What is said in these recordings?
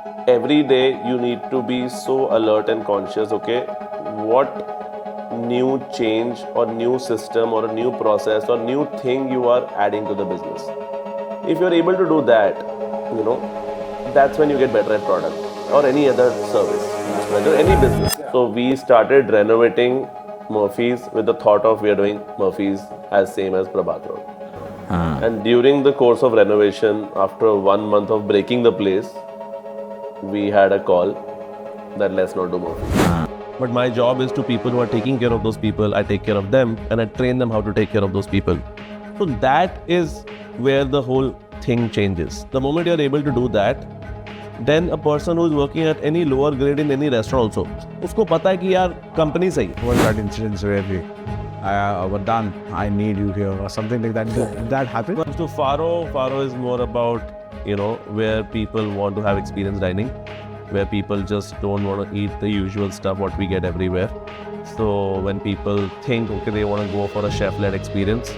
every day you need to be so alert and conscious, okay, what new change or new system or a new process or new thing you are adding to the business. If you're able to do that, that's when you get better at product or any other service, whether any business. So we started renovating Murphies with the thought of we are doing Murphies as same as Prabhat Road. And during the course of renovation, after 1 month of breaking the place, we had a call that let's not do Murphies. But my job is to people who are taking care of those people. I take care of them and I train them how to take care of those people. So that is where the whole thing changes. The moment you're able to do that, then a person who is working at any lower grade in any restaurant also, usko pata hai ki yaar company sahi. What that incident where Vardaan, I need you here or something like that. Did that happen? To Farro is more about, where people want to have experience dining, where people just don't want to eat the usual stuff what we get everywhere. So when people think, okay, they want to go for a chef-led experience,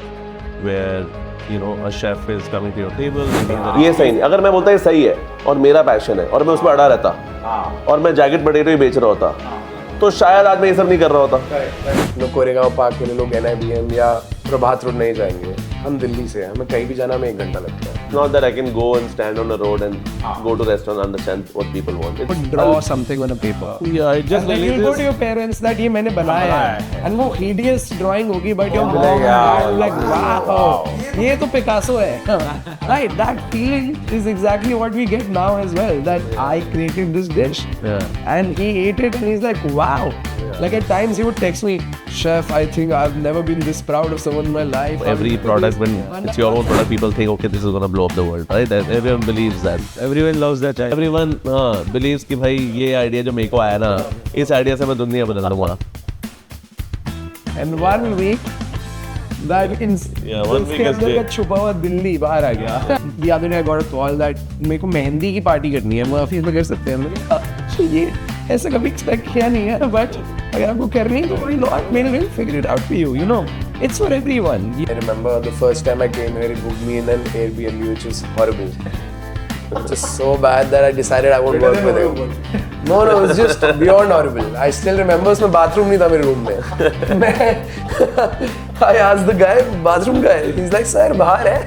where a chef is coming to your table. ये सही नहीं, अगर मैं बोलता ये सही है और मेरा पैशन है और मैं उसमें अड़ा रहता और मैं जैकेट पोटैटो ही बेच रहा होता, तो शायद आज मैं ये सब नहीं कर रहा होता. लोग कोरेगांव पार्क के लिए लोग NIBM या प्रभात रोड नहीं जाएंगे. हम दिल्ली से हैं, हमें कहीं भी जाना हमें 1 घंटा लगता है. Not that I can go and stand on the road and go to restaurant and understand what people want. But draw something on a paper. Yeah, it just and you go to your parents that ये मैंने बनाया है, and वो hideous drawing होगी, but your mom is like wow, ये तो Picasso है. Right, that feeling is exactly what we get now as well. That I created this dish, and he ate it, and he's like wow. Like at times he would text me, chef, I think I've never been this proud of someone in my life. Every product, when it's your own product, people think, okay, this is gonna blow up the world, right? Everyone believes that. Everyone loves that. Everyone believes कि भाई ये idea जो मेरे को आया ना, इस idea से मैं दुनिया बदल दूँगा. And 1 week, that उसके अंदर का छुपा हुआ दिल्ली बाहर आ गया. The other day I got a call that मेरे को मेहंदी की पार्टी करनी है, Murphies में कर सकते हैं. मैंने कहा ये ऐसा कभी एक्सपेक्ट किया नहीं है, बट अगर आपको करनी है तो कोई not we'll figure it out for you. It's for everyone. I remember the first time I came here, it booked me in an Airbnb, which is horrible. It's just so bad that I decided I won't work with him. No, it's just beyond horrible. I still remember उसमें bathroom नहीं था मेरे room में. I asked the guy, bathroom guy. He's like, sir, बाहर है.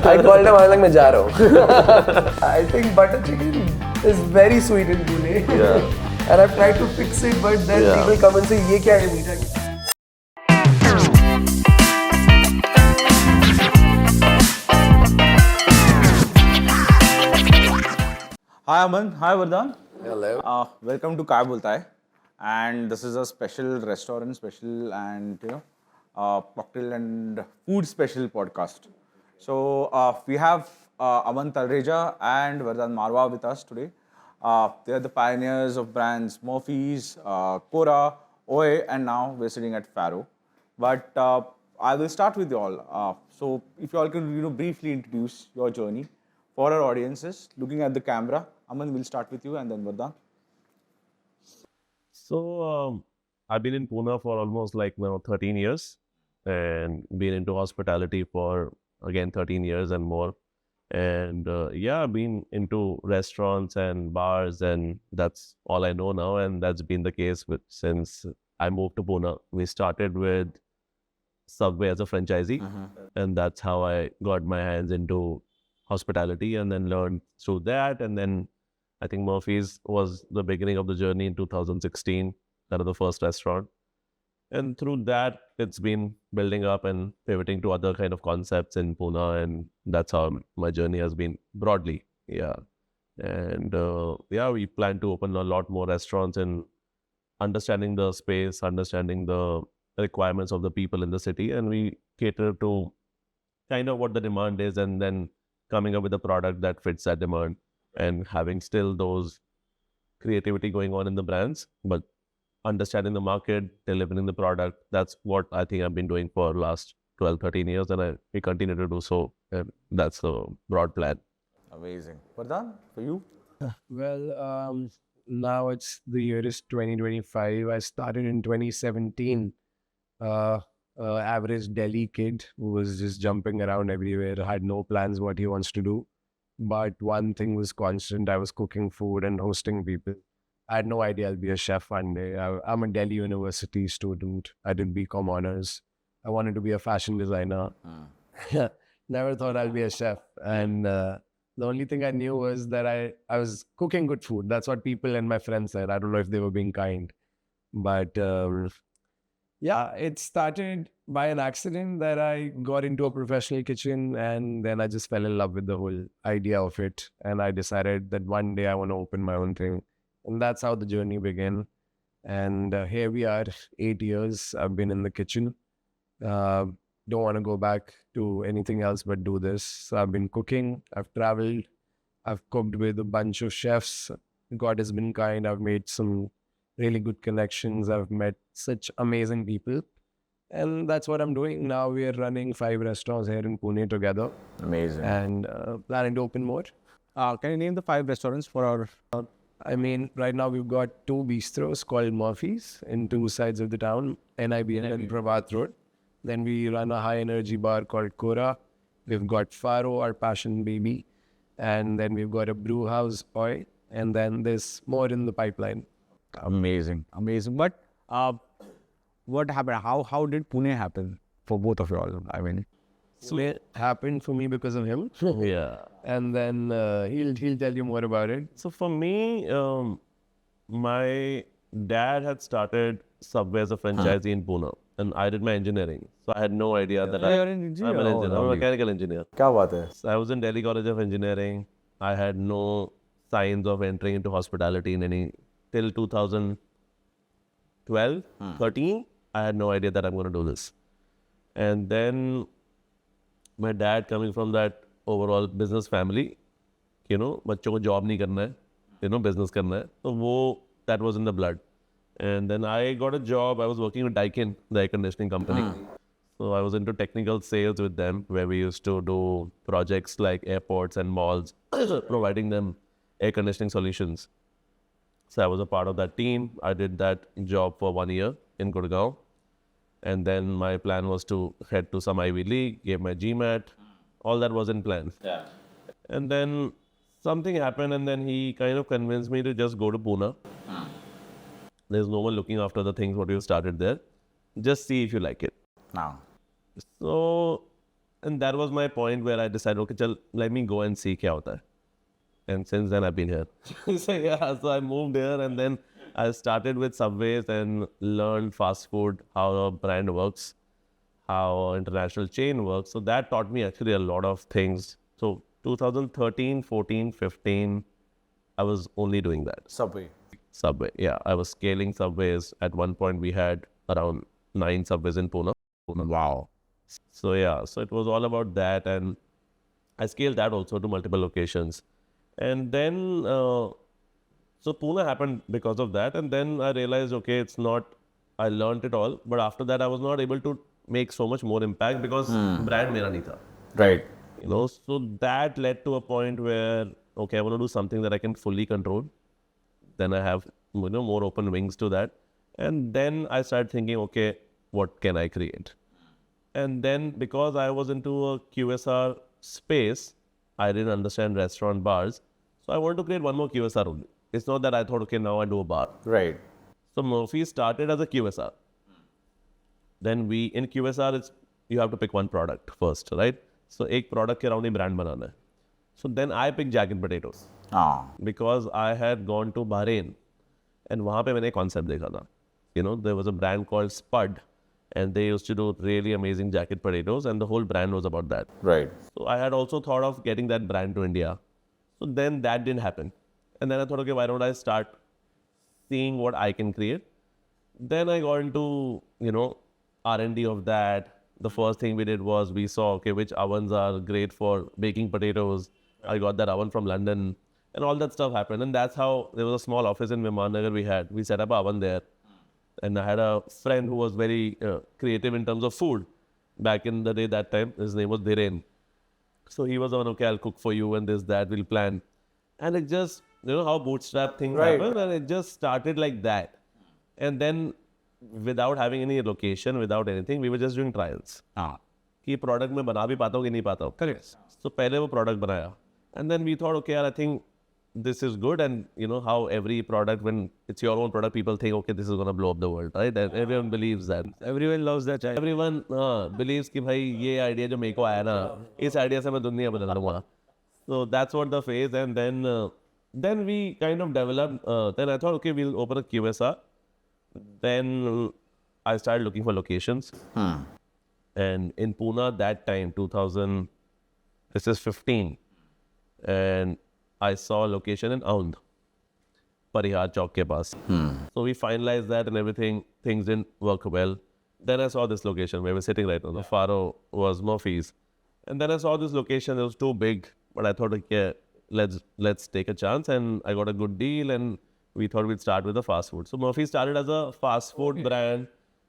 I called him. I was like, मैं जा रहा हूँ. I think butter chicken is very sweet in Pune. Yeah. And I've tried to fix it, but then people come and say, ये क्या है मीठा? Hi Aman, hi Vardaan. Hello. Welcome to Kay Boltaay, and this is a special restaurant special and cocktail and food special podcast. So we have Aman Talreja and Vardaan Marwah with us today. They are the pioneers of brands Murphies, Qora, OA, and now we're sitting at Farro. But I will start with you all. So if you all can briefly introduce your journey for our audiences, looking at the camera. Aman, we'll start with you and then Vardaan. So I've been in Pune for almost 13 years and been into hospitality for again 13 years and more. And I've been into restaurants and bars, and that's all I know now. And that's been the case since I moved to Pune. We started with Subway as a franchisee, and that's how I got my hands into hospitality and then learned through that. And then I think Murphy's was the beginning of the journey in 2016. That was the first restaurant. And through that, it's been building up and pivoting to other kind of concepts in Pune. And that's how my journey has been broadly. Yeah. And we plan to open a lot more restaurants and understanding the space, understanding the requirements of the people in the city. And we cater to kind of what the demand is and then coming up with a product that fits that demand and having still those creativity going on in the brands, but understanding the market, delivering the product. That's what I think I've been doing for the last 12, 13 years, and we continue to do so. And that's the broad plan. Amazing. Vardaan, for you? Well, now the year is 2025. I started in 2017. Average Delhi kid who was just jumping around everywhere, had no plans what he wants to do. but one thing was constant. I was cooking food and hosting people. I had no idea I'll be a chef one day. I'm a Delhi University student. I did BCom honors. I wanted to be a fashion designer. Never thought I'll be a chef. And the only thing I knew was that I was cooking good food. That's what people and my friends said. I don't know if they were being kind. But yeah, it started by an accident that I got into a professional kitchen, and then I just fell in love with the whole idea of it. And I decided that one day I want to open my own thing. And that's how the journey began. And here we are, 8 years. I've been in the kitchen. Don't want to go back to anything else but do this. So I've been cooking. I've traveled. I've cooked with a bunch of chefs. God has been kind. I've made some really good connections. I've met such amazing people. And that's what I'm doing. Now we are running 5 restaurants here in Pune together. Amazing. And planning to open more. Can you name the 5 restaurants for our... I mean, right now we've got 2 bistros called Murphies in 2 sides of the town, NIB and Prabhat Road. Then we run a high energy bar called Qora. We've got Farro, our passion baby. And then we've got a Brewhouse oil. And then there's more in the pipeline. Amazing. But what happened? How did Pune happen for both of you all? I mean... So it happened for me because of him. Yeah. And then he'll tell you more about it. So for me, my dad had started Subway as a franchisee in Pune, and I did my engineering. So I had no idea that You're an engineer? I'm an Oh, engineer. I'm a lovely. mechanical engineer. क्या बात है? So I was in Delhi College of Engineering. I had no signs of entering into hospitality in any till 2012, 13. I had no idea that I'm going to do this. And then my dad, coming from that overall business family, you know, बच्चों को job नहीं करना है, you know, business करना है. So वो, that was in the blood. And then I got a job. I was working with Daikin, the air conditioning company. So I was into technical sales with them, where we used to do projects like airports and malls, providing them air conditioning solutions. So I was a part of that team. I did that job for 1 year in Koregaon. And then my plan was to head to some Ivy League, gave my GMAT. All that was in plan. Yeah. And then something happened, and then he kind of convinced me to just go to Pune. There's no one looking after the things what you started there. Just see if you like it. Now. So, and that was my point where I decided, okay, chal, let me go and see kya hota hai. And since then I've been here. So yeah, so I moved here, and then I started with Subways and learned fast food, how a brand works, how an international chain works. So that taught me actually a lot of things. So 2013, 14, 15, I was only doing that. Subway. Yeah. I was scaling Subways. At one point we had around 9 Subways in Pune. Wow. So yeah, so it was all about that, and I scaled that also to multiple locations. And then, so Pune happened because of that, and then I realized, okay, it's not, I learned it all, but after that I was not able to make so much more impact because brand mera nahi tha. Right. You know, so that led to a point where, okay, I want to do something that I can fully control. Then I have, you know, more open wings to that. And then I started thinking, okay, what can I create? And then because I was into a QSR space, I didn't understand restaurant bars. So I wanted to create one more QSR only. It's not that I thought, okay, now I do a bar. Right. So Murphy's started as a QSR. Then in QSR, you have to pick one product first, right? So एक product के around ही brand बनाना है. So then I picked jacket potatoes. Because I had gone to Bahrain, and वहाँ पे मैंने एक concept देखा था. You know, there was a brand called Spud, and they used to do really amazing jacket potatoes, and the whole brand was about that. Right. So I had also thought of getting that brand to India. So then that didn't happen. And then I thought, okay, why don't I start seeing what I can create? Then I got into, you know, R&D of that. The first thing we did was we saw, okay, which ovens are great for baking potatoes. I got that oven from London, and all that stuff happened. And that's how there was a small office in Vimannagar we set up an oven there. And I had a friend who was very creative in terms of food. Back in the day, that time, his name was Dhiren. So he was on, okay, I'll cook for you and this, that, we'll plan. And it just, you know how bootstrap things happen, and it just started like that. And then without having any location, without anything, we were just doing trials. कि product में बना भी पाता हूँ कि नहीं पाता हूँ. Correct. So पहले वो product बनाया. And then we thought, okay, I think this is good. And you know how every product, when it's your own product, people think, okay, this is going to blow up the world, right? And everyone believes that. Everyone loves that chai. Everyone believes कि भाई ये idea जो मेरे को आया ना, इस idea से मैं दुनिया बदल दूँगा. So that's what the phase. And then we kind of developed. Then I thought, okay, we'll open a QSR. Then I started looking for locations. And in Pune that time, 2000, this is 15, and I saw a location in Aund, Parihar Chowk ke paas. So we finalized that and everything. Things didn't work well. Then I saw this location where we're sitting right now. The Farro was Murphies. And then I saw this location. It was too big, but I thought, okay, let's take a chance. And I got a good deal, and we thought we'd start with the fast food. So Murphy started as a fast food brand,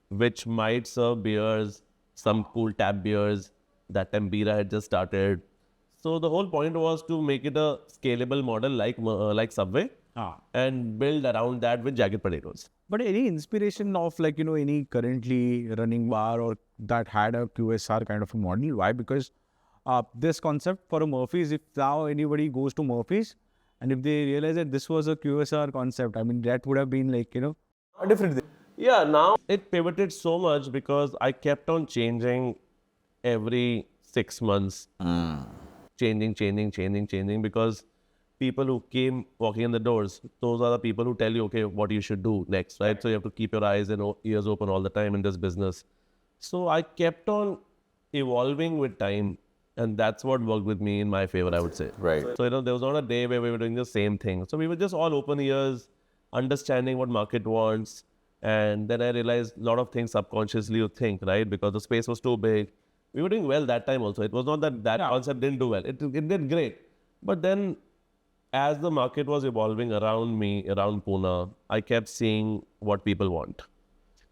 which might serve beers, some cool tap beers. That time Bira had just started. So the whole point was to make it a scalable model like Subway and build around that with jagged potatoes. But any inspiration of like, you know, any currently running bar or that had a QSR kind of a model? Why? Because this concept for a Murphy's, if now anybody goes to Murphy's and if they realize that this was a QSR concept, I mean, that would have been like, you know, A different thing. Yeah, now it pivoted so much because I kept on changing every 6 months. Changing because people who came walking in the doors, those are the people who tell you, okay, what you should do next, right? So you have to keep your eyes and ears open all the time in this business. So I kept on evolving with time, and that's what worked with me in my favor, I would say. Right. So, you know, there was not a day where we were doing the same thing. So we were just all open ears, understanding what market wants. And then I realized a lot of things subconsciously you think, right? Because the space was too big. We were doing well that time also. It was not that concept didn't do well. It did great. But then as the market was evolving around me, around Pune, I kept seeing what people want,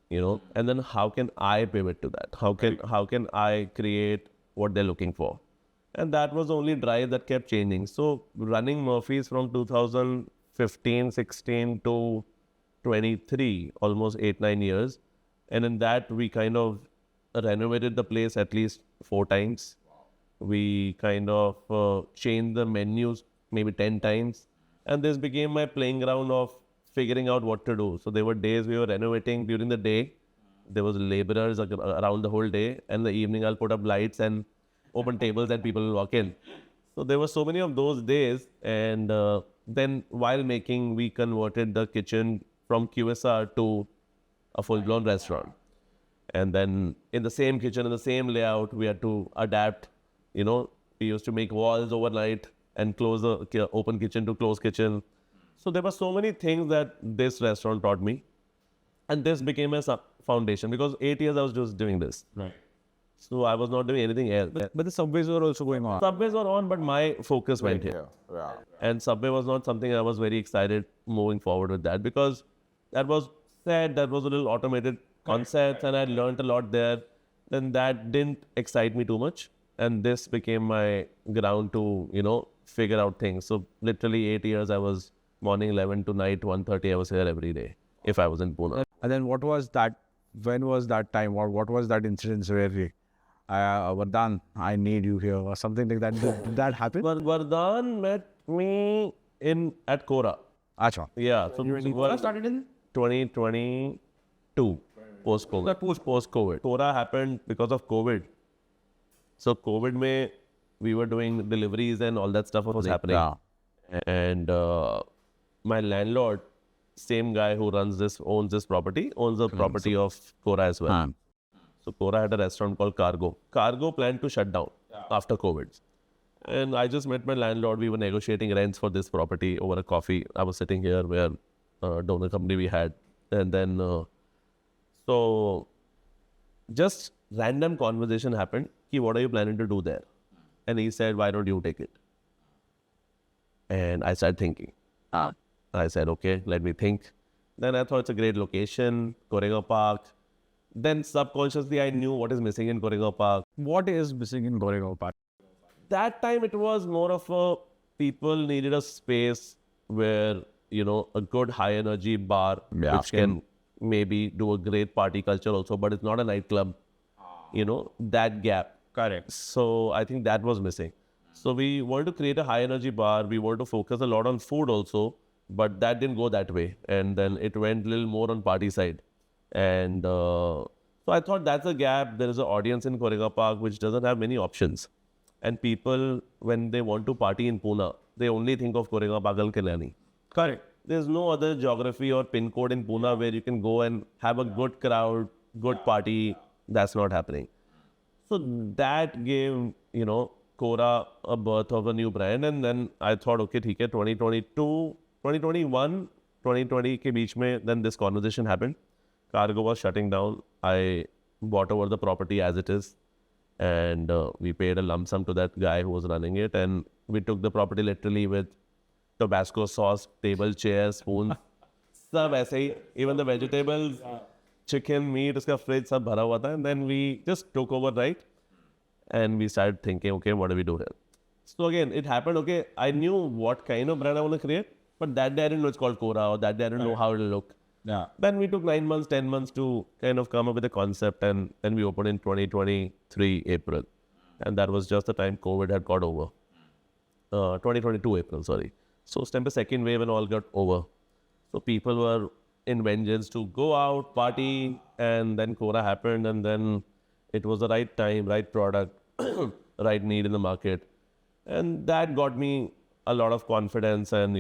you know, and then how can I pivot to that? How can I create what they're looking for? And that was the only drive that kept changing. So running Murphy's from 2015, 16 to 23, almost 8-9 years. And in that we kind of renovated the place at least 4 times. We kind of changed the menus maybe 10 times. And this became my playing ground of figuring out what to do. So there were days we were renovating during the day. There was laborers around the whole day. And the evening I'll put up lights and open tables and people will walk in. So there were so many of those days. And then while making, we converted the kitchen from QSR to a full-blown restaurant. And then in the same kitchen, in the same layout, we had to adapt. You know, we used to make walls overnight and close the open kitchen to closed kitchen. So there were so many things that this restaurant taught me. And this became a foundation because 8 years I was just doing this. Right. So I was not doing anything else. But the subways were also going on. Subways were on, but my focus went here. Yeah. And Subway was not something I was very excited moving forward with that because that was said, that was a little automated concept and I learned a lot there. Then that didn't excite me too much. And this became my ground to, you know, figure out things. So literally 8 years, I was morning 11 to night 1:30, I was here every day if I was in Pune. And then what was that? When was that time? Or what was that incident where Vardaan, I need you here or something like that? Did that happen? Vardaan met me at Qora. Acha. Yeah. So Qora started in 2022, post-COVID. Post-COVID. Qora happened because of COVID. So COVID we were doing deliveries and all that stuff was happening. Yeah. And my landlord, same guy who owns this property, owns the property of Qora as well. So Qora had a restaurant called Cargo. Cargo planned to shut down after COVID. And I just met my landlord. We were negotiating rents for this property over a coffee. I was sitting here where donor company we had. And then, so just random conversation happened. What are you planning to do there? And he said, why don't you take it? And I started thinking. I said, okay, let me think. Then I thought it's a great location, Koregaon Park. Then subconsciously I knew what is missing in Koregaon Park. What is missing in Koregaon Park? That time it was more of a people needed a space where, you know, a good high energy bar which can maybe do a great party culture also, but it's not a nightclub. You know, that gap. Correct. So I think that was missing. So we wanted to create a high energy bar. We wanted to focus a lot on food also, but that didn't go that way. And then it went a little more on party side. And so I thought that's a gap. There is an audience in Koregaon Park which doesn't have many options. And people, when they want to party in Pune, they only think of Koregaon Park and Kalyani. Correct. There's no other geography or pin code in Pune where you can go and have a good crowd, good party. That's not happening. So that gave, Qora a birth of a new brand. And then I thought, okay, theek hai, 2022, 2021, 2020 ke beech mein, then this conversation happened. Cargo was shutting down. I bought over the property as it is. And we paid a lump sum to that guy who was running it. And we took the property literally with Tabasco sauce, table, chairs, spoons. Sab aise hi. Even the vegetables, chicken, meat, uska fridge, sab bhara hua tha. And then we just took over, right? And we started thinking, okay, what do we do here? So again, it happened, okay, I knew what kind of brand I want to create, but that day I didn't know it's called Qora, or that day I didn't know how it'll look. Yeah. Then we took 9 months, 10 months to kind of come up with a concept, and then we opened in 2023 April. And that was just the time COVID had got over. 2022 April, sorry. So the second wave and all got over. So people were in vengeance to go out, party, and then Qora happened, and then it was the right time, right product, right need in the market. And that got me a lot of confidence, and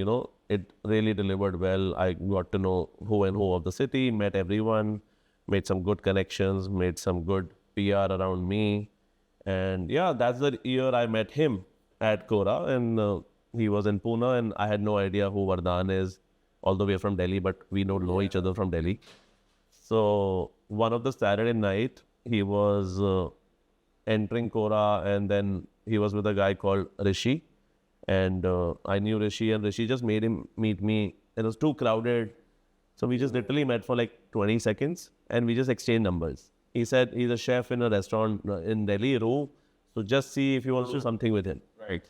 it really delivered well. I got to know who and who of the city, met everyone, made some good connections, made some good PR around me. And yeah, that's the year I met him at Qora, and he was in Pune, and I had no idea who Vardaan is, although we are from Delhi, but we don't know each other from Delhi. So one of the Saturday night, he was entering Qora, and then he was with a guy called Rishi. And I knew Rishi, and Rishi just made him meet me. It was too crowded. So we just literally met for like 20 seconds, and we just exchanged numbers. He said he's a chef in a restaurant in Delhi, Roo. So just see if you want to do something with him. Right.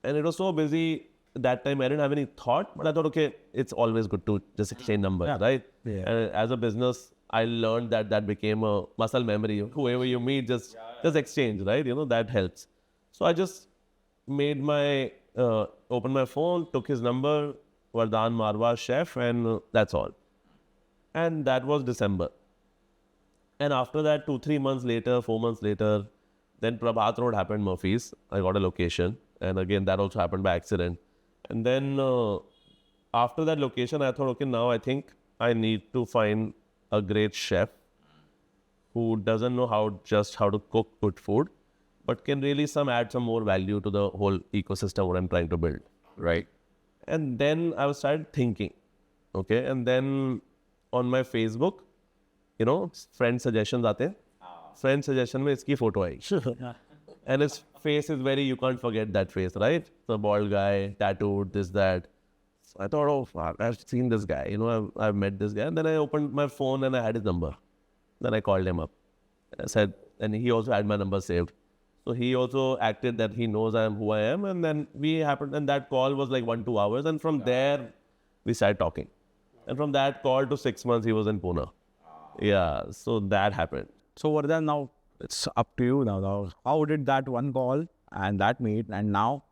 And it was so busy that time, I didn't have any thought, but I thought, okay, it's always good to just exchange numbers, right? Yeah. And as a business, I learned that became a muscle memory. Whoever you meet, just exchange, right? That helps. So I just made opened my phone, took his number, Vardaan Marwah chef, and that's all. And that was December. And after that, 2-3 months later, 4 months later, then Prabhat Road happened, Murphies. I got a location. And again, that also happened by accident. And then after that location, I thought, okay, now I think I need to find a great chef who doesn't know how to cook good food, but can really add some more value to the whole ecosystem what I'm trying to build, right? And then I started thinking, okay, and then on my Facebook, friend suggestions aate hain. Friend suggestion mein iski photo aayi. And his face is you can't forget that face, right? The bald guy, tattooed, this, that. So I thought, oh, fuck, I've seen this guy, I've met this guy. And then I opened my phone and I had his number. Then I called him up. I said, and he also had my number saved. So he also acted that he knows who I am. And then and that call was like 1-2 hours. And from there, we started talking. And from that call to 6 months, he was in Pune. Yeah, so that happened. So Vardaan, now it's up to you now. How did that one call and that meet, and now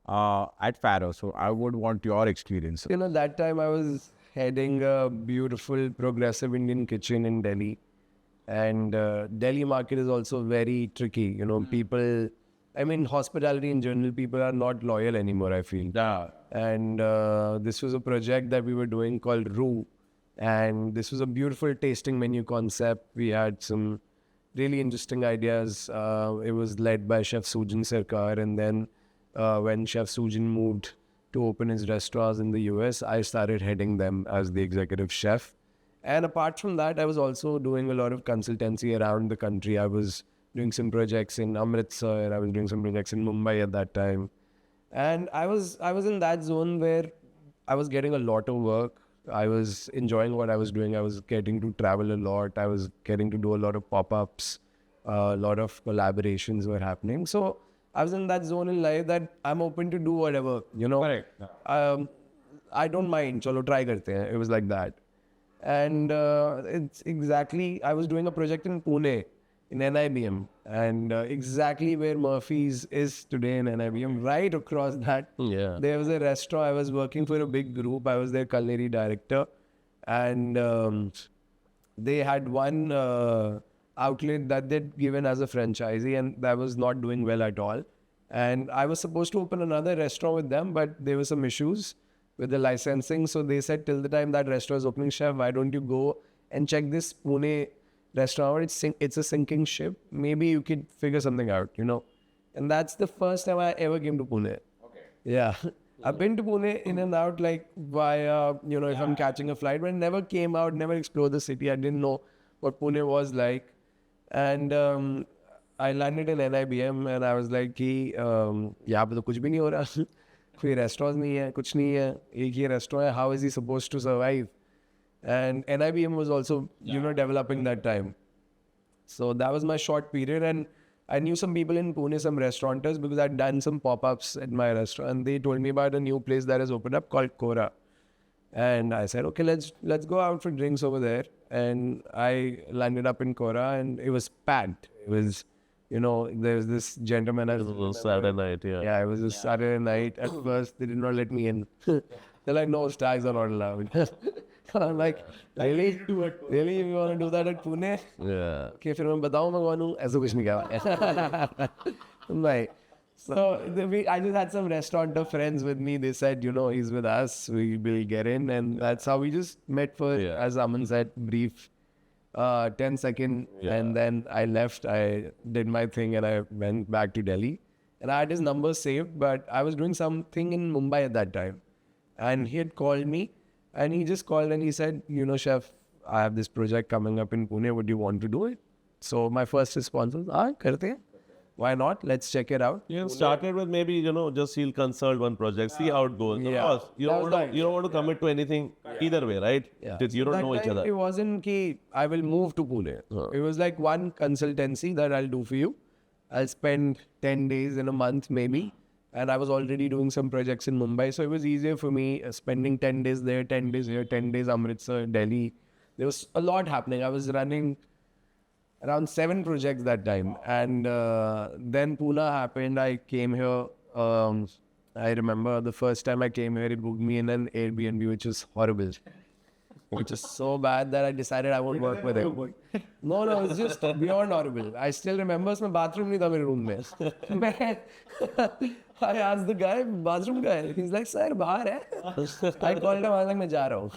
at Farro? So I would want your experience. That time I was heading a beautiful progressive Indian kitchen in Delhi. And Delhi market is also very tricky. People, hospitality in general, people are not loyal anymore, I feel. Yeah. And this was a project that we were doing called Roo. And this was a beautiful tasting menu concept. We had some really interesting ideas. It was led by Chef Sujan Sarkar. And then when Chef Sujan moved to open his restaurants in the US, I started heading them as the executive chef. And apart from that, I was also doing a lot of consultancy around the country. I was doing some projects in Amritsar. I was doing some projects in Mumbai at that time. And I was in that zone where I was getting a lot of work. I was enjoying what I was doing. I was getting to travel a lot. I was getting to do a lot of pop-ups. A lot of collaborations were happening. So I was in that zone in life that I'm open to do whatever, Correct. I don't mind. Chalo, try karte hain. It was like that. And it's exactly, I was doing a project in Pune. in NIBM, and exactly where Murphies is today in NIBM, right across that, Yeah. there was a restaurant. I was working for a big group. I was their culinary director, and they had one outlet that they'd given as a franchisee, and that was not doing well at all. And I was supposed to open another restaurant with them, but there were some issues with the licensing. So they said, till the time that restaurant is opening, chef, why don't you go and check this Pune restaurant? It's a sinking ship. Maybe you could figure something out, you know. And that's the first time I ever came to Pune. Okay. Yeah. I've been to Pune in and out, like via, you know, if I'm catching a flight, but I never came out, never explored the city. I didn't know what Pune was like. And I landed in NIBM and I was like कि यहाँ पे तो कुछ भी नहीं हो रहा, कोई restaurants नहीं है, कुछ नहीं है, एक ही restaurant है. How is he supposed to survive? And NIBM was also, you know, developing that time. So that was my short period, and I knew some people in Pune, some restaurateurs, because I'd done some pop-ups at my restaurant, and they told me about a new place that has opened up called Qora. And I said, okay, let's go out for drinks over there. And I landed up in Qora, and it was packed. It was, you know, there was this gentleman. It was a Saturday night, yeah. Yeah, it was a Saturday night. At first, they did not let me in. They're like, no, stags are not allowed. I'm like, really? Really? You want to do that at Pune? Yeah. Okay, फिर मैं बताऊँ मैं कौन हूँ? ऐसा कुछ नहीं कहा. Right. So I just had some restaurateur friends with me. They said, you know, he's with us. We will get in, and that's how we just met for, as Aman said, brief, 10-second, and then I left. I did my thing, and I went back to Delhi. And I had his number saved, but I was doing something in Mumbai at that time, and he had called me. And he just called and he said, you know, chef, I have this project coming up in Pune. Would you want to do it? So my first response was, karte hain. Why not? Let's check it out. You started with maybe, you know, just he'll consult one project, see how it goes. Yeah. Of course, you don't want to commit to anything either way, right? Yeah. You don't That know each time, other. It wasn't ki I will move to Pune. It was like one consultancy that I'll do for you. I'll spend 10 days in a month maybe. And I was already doing some projects in Mumbai. So it was easier for me spending 10 days there, 10 days here, 10 days Amritsar, Delhi. There was a lot happening. I was running around 7 projects that time. And then Pune happened. I came here. I remember the first time I came here, it booked me in an Airbnb, which was horrible. Which is so bad that I decided I won't work with him. No, it's just beyond horrible. I still remember my bathroom in my room. I asked the guy, bathroom guy. He's like, sir, bahar hai. I called him, I was like, मैं जा रहा हूँ.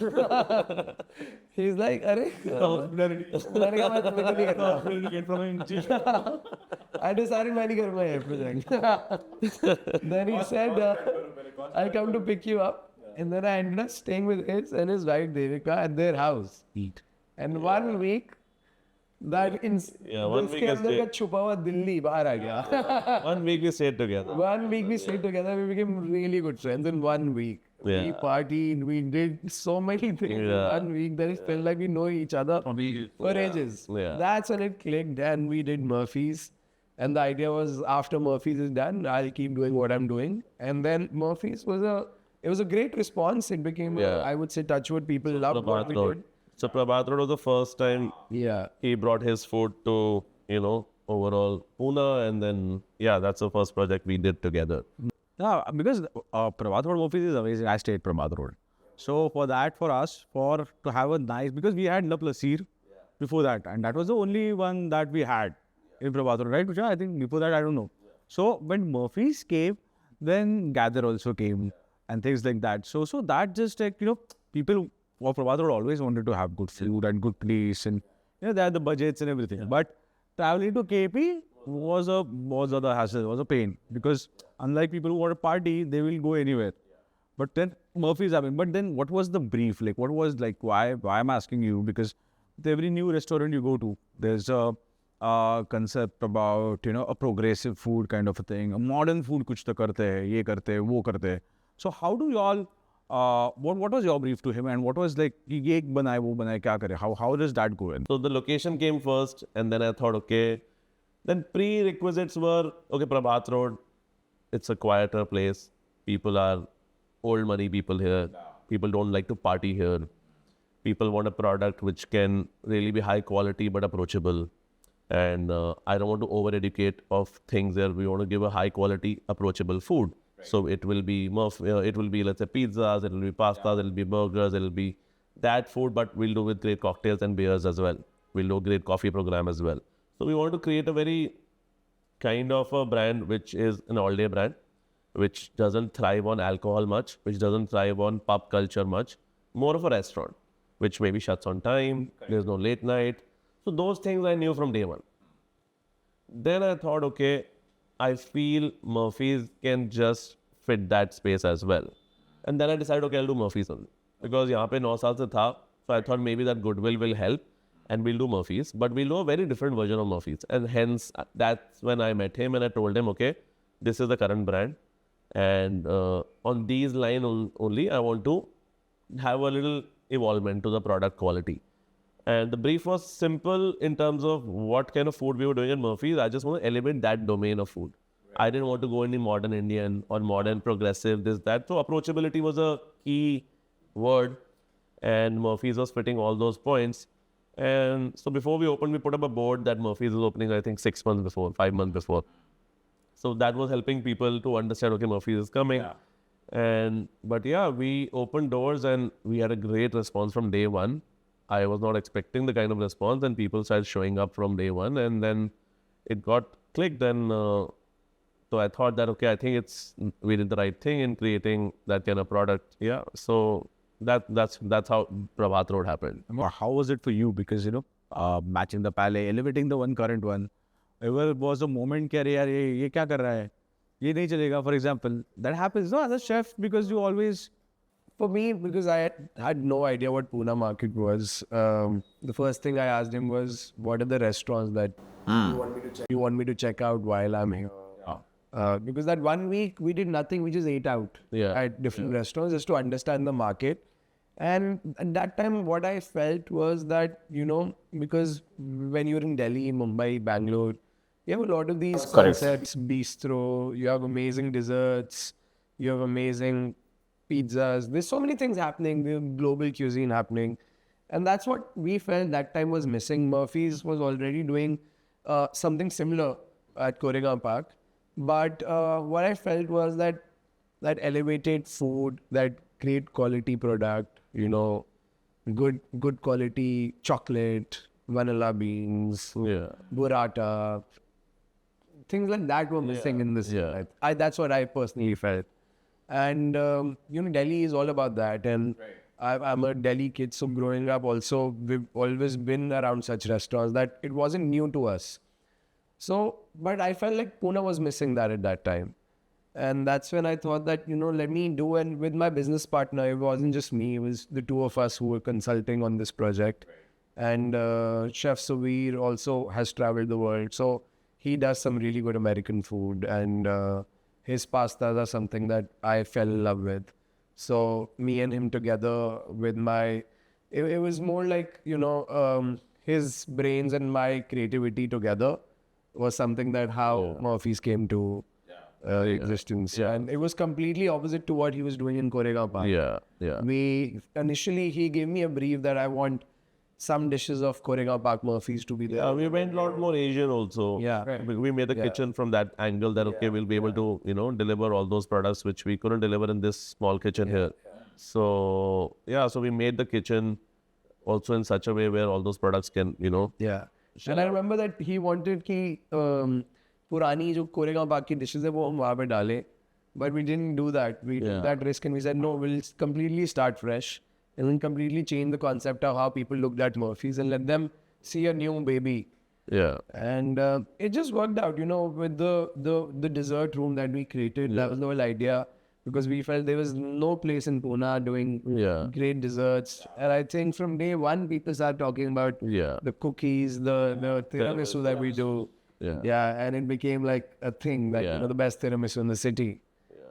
He's like, अरे मैंने कहा मैं नहीं करता. I decided मैं नहीं करूँगा ये project. Then he said, I'll come to pick you up. And then I ended up staying with his wife Devika at their house. And 1 week, that one week I अंदर का छुपा हुआ दिल्ली बाहर आ गया. 1 week we stayed together. 1 week we stayed together. We became really good friends in 1 week. Yeah. We partied. We did so many things in 1 week that it felt like we know each other for ages. Yeah. That's when it clicked, and we did Murphies. And the idea was, after Murphies is done, I'll keep doing what I'm doing. And then Murphies was a great response. It became, I would say, touchwood. People loved what we did. So Prabhat Road was the first time he brought his food to, you know, overall Pune, and then, that's the first project we did together. Yeah, because Prabhat Road Murphies is amazing. I stayed Prabhat Road. So for us, to have a nice, because we had La Placir before that, and that was the only one that we had in Prabhat Road, right? Which I think before that, I don't know. So when Murphies came, then Gather also came and things like that. So that just like, you know, people of Prabhat Road always wanted to have good food and good place, and you know, they had the budgets and everything. But traveling to KP was a hassle, was a pain, because unlike people who want to party, they will go anywhere. But then Murphy's happened. But then what was the brief? Like, what was like, why I'm asking you? Because with every new restaurant you go to, there's a concept about, you know, a progressive food kind of a thing. A modern food kuch to karte hai, ye karte hai, wo karte hai. So how do you all, what was your brief to him, and what was like, ye ek banaye, wo banaye, kya kare? How does that go in? So the location came first, and then I thought, okay. Then prerequisites were, okay, Prabhat Road, it's a quieter place. People are old money people here. People don't like to party here. People want a product which can really be high quality but approachable. and I don't want to over-educate of things there. We want to give a high-quality, approachable food. So it will be it will be, let's say, pizzas, it will be pastas, it will be burgers, it will be that food, but we'll do with great cocktails and beers as well. We'll do great coffee program as well. So we want to create a very kind of a brand which is an all-day brand, which doesn't thrive on alcohol much, which doesn't thrive on pub culture much, more of a restaurant, which maybe shuts on time, there's no late night. So those things I knew from day one. Then I thought, okay, I feel Murphies can just fit that space as well. And then I decided, okay, I'll do Murphies only. Because यहाँ पे 9 साल से था, so I thought maybe that goodwill will help and we'll do Murphies. But we'll do a very different version of Murphies. And hence, that's when I met him and I told him, okay, this is the current brand. And on these lines only, I want to have a little evolvement to the product quality. And the brief was simple in terms of what kind of food we were doing at Murphy's. I just want to elevate that domain of food. Right. I didn't want to go into modern Indian or modern progressive, this, that. So approachability was a key word. And Murphy's was fitting all those points. And so before we opened, we put up a board that Murphy's was opening, I think, 6 months before, 5 months before. So that was helping people to understand, okay, Murphy's is coming. Yeah. But yeah, we opened doors and we had a great response from day one. I was not expecting the kind of response, and people started showing up from day one, and then it got clicked. And so I thought that, okay, I think we did the right thing in creating that kind of product. Yeah. So that's how Prabhat Road happened. How was it for you? Because, matching the palais, elevating the current one, ever was a moment कि अरे यार ये क्या कर रहा है? ये नहीं चलेगा, for example. That happens, no, as a chef, because you always... For me, because I had no idea what Pune market was, the first thing I asked him was, what are the restaurants that you want me to check out while I'm here? Because that 1 week, we did nothing, we just ate out at different restaurants just to understand the market. And at that time, what I felt was that, because when you're in Delhi, Mumbai, Bangalore, you have a lot of these concepts, bistro, you have amazing desserts, you have amazing pizzas. There's so many things happening, the global cuisine happening. And that's what we felt that time was missing. Murphy's was already doing something similar at Koregaon Park. But what I felt was that elevated food, that great quality product, good quality chocolate, vanilla beans, burrata, things like that were missing in this. That's what I personally felt. And, Delhi is all about that. And I'm a Delhi kid, so growing up also, we've always been around such restaurants that it wasn't new to us. So, but I felt like Pune was missing that at that time. And that's when I thought that, let me do, and with my business partner, it wasn't just me, it was the two of us who were consulting on this project. And Chef Suvir also has traveled the world. So he does some really good American food, and his pastas are something that I fell in love with. So me and him together with it was more like, his brains and my creativity together was something that how Murphy's came to existence. Yeah. And it was completely opposite to what he was doing in Koregaon Park. Initially, he gave me a brief that I want some dishes of Koregaon Park Murphy's to be there. Yeah, we went a lot more Asian also. Yeah. We made the kitchen from that angle that, okay, we'll be able to, deliver all those products which we couldn't deliver in this small kitchen here. So, so we made the kitchen also in such a way where all those products can, Yeah. And I remember that he wanted कि पुरानी जो Koregaon Park की dishes है वो हम वहाँ पे डालें. But we didn't do that. We took that risk and we said, no, we'll completely start fresh. And then completely change the concept of how people looked at Murphy's and let them see a new baby. Yeah. And it just worked out, with the dessert room that we created. That was the whole idea, because we felt there was no place in Pune doing great desserts. And I think from day one, people started talking about the cookies, the tiramisu that we do. Yeah. And it became like a thing that, the best tiramisu in the city.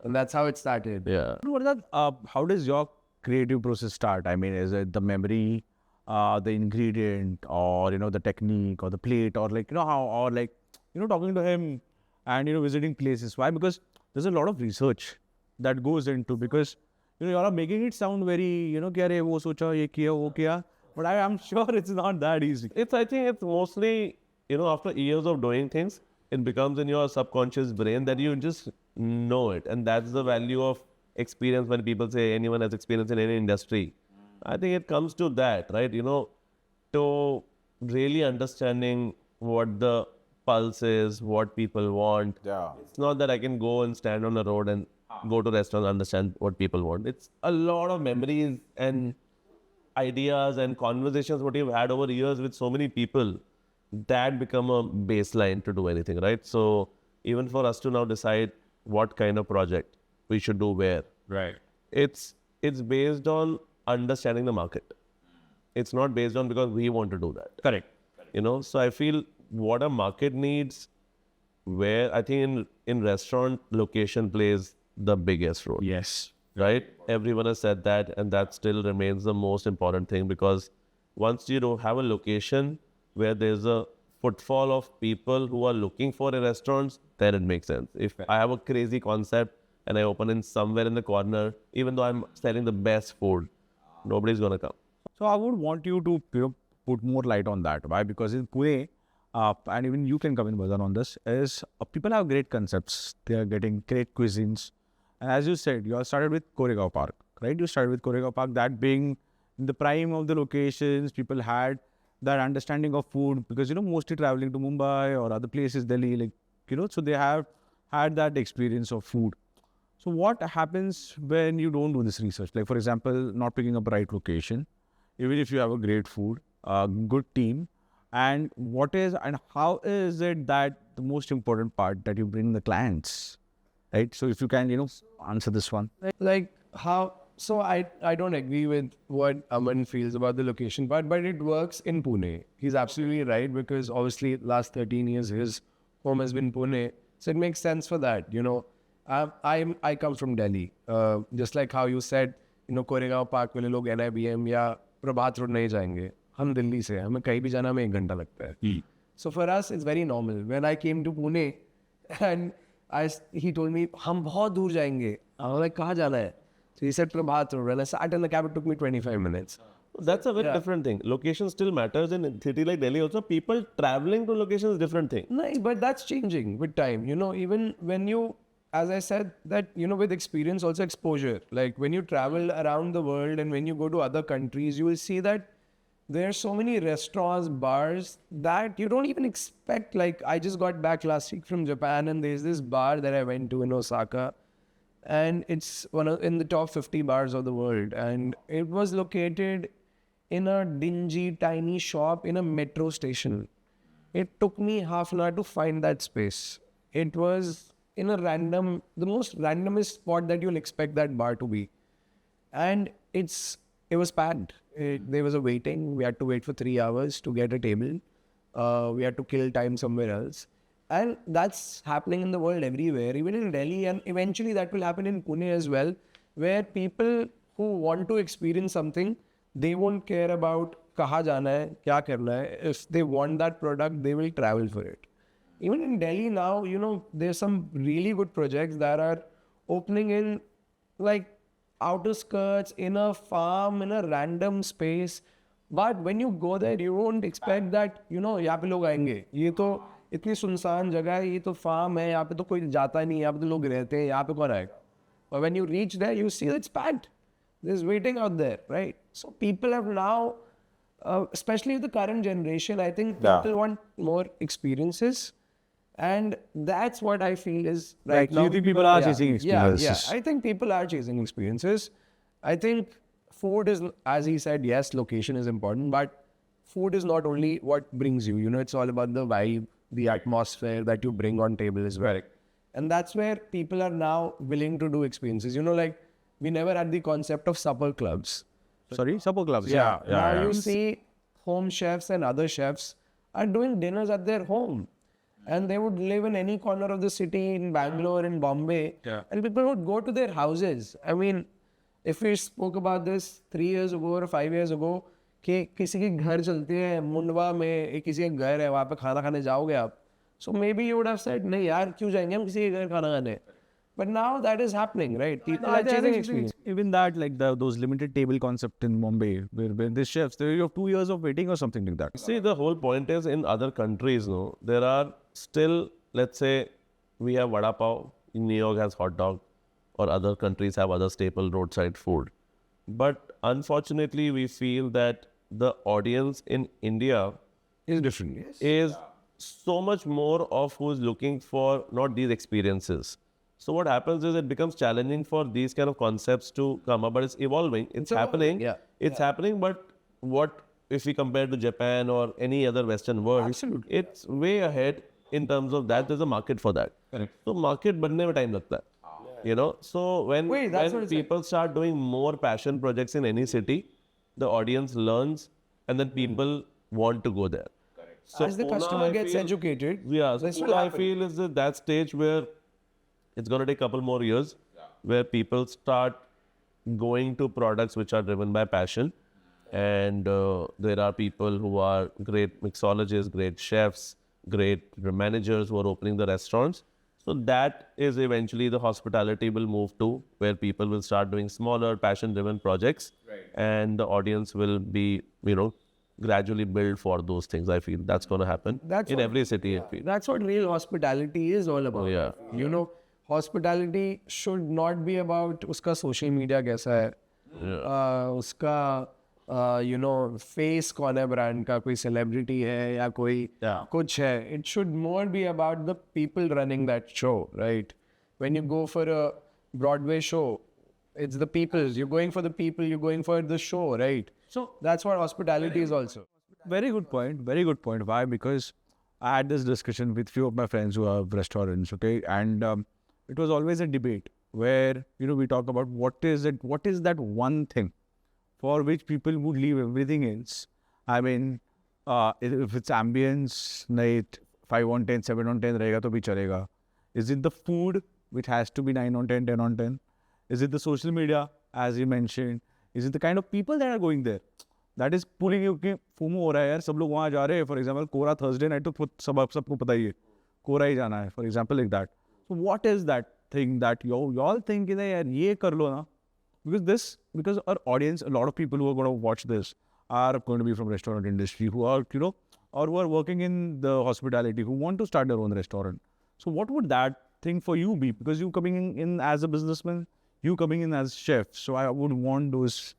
And that's how it started. Yeah. What is that? How does your creative process start? I mean, is it the memory, the ingredient, or the technique, or the plate, or talking to him and visiting places? Why? Because there's a lot of research that goes into, because you are making it sound very कि अरे वो सोचा ये किया वो किया, but I am sure it's not that easy. I think it's mostly you know, after years of doing things, it becomes in your subconscious brain that you just know it. And that's the value of experience. When people say anyone has experience in any industry, I think it comes to that, right? You know, to really understanding what the pulse is, what people want. Yeah. It's not that I can go and stand on the road and go to restaurants and understand what people want. It's a lot of memories and ideas and conversations what you've had over years with so many people that become a baseline to do anything, right? So even for us to now decide what kind of project we should do where, Right. it's based on understanding the market. It's not based on because we want to do that. Correct. You know, so I feel what a market needs, where I think in restaurant, location plays the biggest role. Yes. Right? Everyone has said that, and that still remains the most important thing, because once you don't have a location where there's a footfall of people who are looking for a restaurant, then it makes sense. If I have a crazy concept and I open in somewhere in the corner, even though I'm selling the best food, nobody's gonna come. So I would want you to put more light on that. Why? Because in Pune, and even you can come in, Vardaan, on this, is people have great concepts. They are getting great cuisines. And as you said, you all started with Koregaon Park, right? You started with Koregaon Park, that being in the prime of the locations. People had that understanding of food because, you know, mostly traveling to Mumbai or other places, Delhi, like, you know, so they have had that experience of food. So what happens when you don't do this research? Like, for example, not picking up the right location, even if you have a great food, a good team, and what is and how is it that the most important part that you bring the clients, right? So if you can, you know, answer this one. Like how, so I don't agree with what Aman feels about the location part, but it works in Pune. He's absolutely right, because obviously last 13 years his home has been Pune. So it makes sense for that, you know. I come from Delhi. Just like how you said, you know, Koregaon Park वाले लोग NIBM या प्रभात road नहीं जाएंगे. हम दिल्ली से, हमें कहीं भी जाना हमें 1 घंटा लगता है. So for us, it's very normal. When I came to Pune, and he told me, हम बहुत दूर जाएंगे. I was like, कहाँ जाना है? So he said Prabhat Road. When I sat in the cab, it took me 25 minutes. That's a very different thing. Location still matters in a city like Delhi also. People traveling to locations is different thing. Nice, but that's changing with time. You know, even when you, as I said, that, you know, with experience also exposure. Like when you travel around the world and when you go to other countries, you will see that there are so many restaurants, bars that you don't even expect. Like I just got back last week from Japan, and there's this bar that I went to in Osaka, and it's in the top 50 bars of the world. And it was located in a dingy, tiny shop in a metro station. It took me half an hour to find that space. It was in a the most randomest spot that you'll expect that bar to be. And it was packed. There was a waiting. We had to wait for 3 hours to get a table. We had to kill time somewhere else. And that's happening in the world everywhere, even in Delhi. And eventually that will happen in Pune as well, where people who want to experience something, they won't care about kaha jana hai, kya karna hai. If they want that product, they will travel for it. Even in Delhi now, you know, there's some really good projects that are opening in like outer skirts, in a farm, in a random space. But when you go there, you won't expect that, you know, यहाँ पे लोग आएंगे. ये तो इतनी सुनसान जगह है, ये तो farm है, यहाँ पे तो कोई जाता नहीं, यहाँ पे तो लोग रहते हैं, यहाँ पे कौन आएगा? But when you reach there, you see it's packed. There's waiting out there, right? So people have now, especially the current generation, I think people want more experiences. And that's what I feel is right now. You think people are chasing experiences? Yeah. I think people are chasing experiences. I think food is, as he said, yes, location is important, but food is not only what brings you. You know, it's all about the vibe, the atmosphere that you bring on table as well. And that's where people are now willing to do experiences. You know, like we never had the concept of supper clubs. Sorry, supper clubs. Now you see home chefs and other chefs are doing dinners at their home. And they would live in any corner of the city, in Bangalore, in Bombay. Yeah. And people would go to their houses. I mean, if we spoke about this 3 years ago or 5 years ago, कि किसी के घर चलते हैं मुंडवा में, किसी के घर है, वहाँ पे खाना खाने जाओगे आप. So maybe you would have said, नहीं यार, क्यों जाएंगे हम किसी के घर खाना खाने? But now that is happening, right? People I are think chasing experience. even that, like those limited table concept in Mumbai, where the chefs, you have 2 years of waiting or something like that. See, the whole point is in other countries, no, there are still, let's say, we have vada pav, in New York has hot dog, or other countries have other staple roadside food. But unfortunately, we feel that the audience in India It's different, yes. is so much more of who's looking for not these experiences. So what happens is it becomes challenging for these kind of concepts to come up, but it's evolving. It's happening. yeah. It's happening, but what if we compare to Japan or any other Western world, Absolutely. it's way ahead in terms of that. There's a market for that. Correct. So market बनने में time लगता है. You know, so when, Wait, that's what when it's like. people start doing more passion projects in any city, the audience learns and then people want to go there. So As the Pune, customer I gets feel- educated, yeah, so this Pune, will I happen. feel is that stage where it's going to take a couple more years where people start going to products which are driven by passion. And there are people who are great mixologists, great chefs, great managers who are opening the restaurants. So that is eventually the hospitality will move to, where people will start doing smaller passion-driven projects. And the audience will be, gradually build for those things. I feel that's going to happen That's in what- every city. I feel. That's what real hospitality is all about. yeah. You know, hospitality should not be about uska social media kaisa hai, uska face कौन है brand का, कोई celebrity है या कोई कुछ है. It should more be about the people running that show, right? When you go for a Broadway show, it's the people. You're going for the people. You're going for the show, right? So that's what hospitality is also. Very good point. Very good point. Why? Because I had this discussion with few of my friends who have restaurants. Okay, and it was always a debate where we talk about what is that one thing for which people would leave everything else. I mean, if it's ambience, night 5 on 10, 7 on 10 रहेगा तो भी चलेगा. Is it the food which has to be 9 on 10, 10 on 10? Is it the social media, as you mentioned? Is it the kind of people that are going there? That is pulling you कि FOMO हो रहा है यार, सब लोग वहाँ जा रहे हैं. For example, Qora Thursday night तो सबको पता ही है. Qora ही जाना है. For example, like that. So what is that thing that you all think कि यार ये कर लो ना? Because our audience, a lot of people who are going to watch this are going to be from restaurant industry, who are or who are working in the hospitality, who want to start their own restaurant. So what would that thing for you be? Because you coming in as a businessman, you coming in as chef. So I would want those,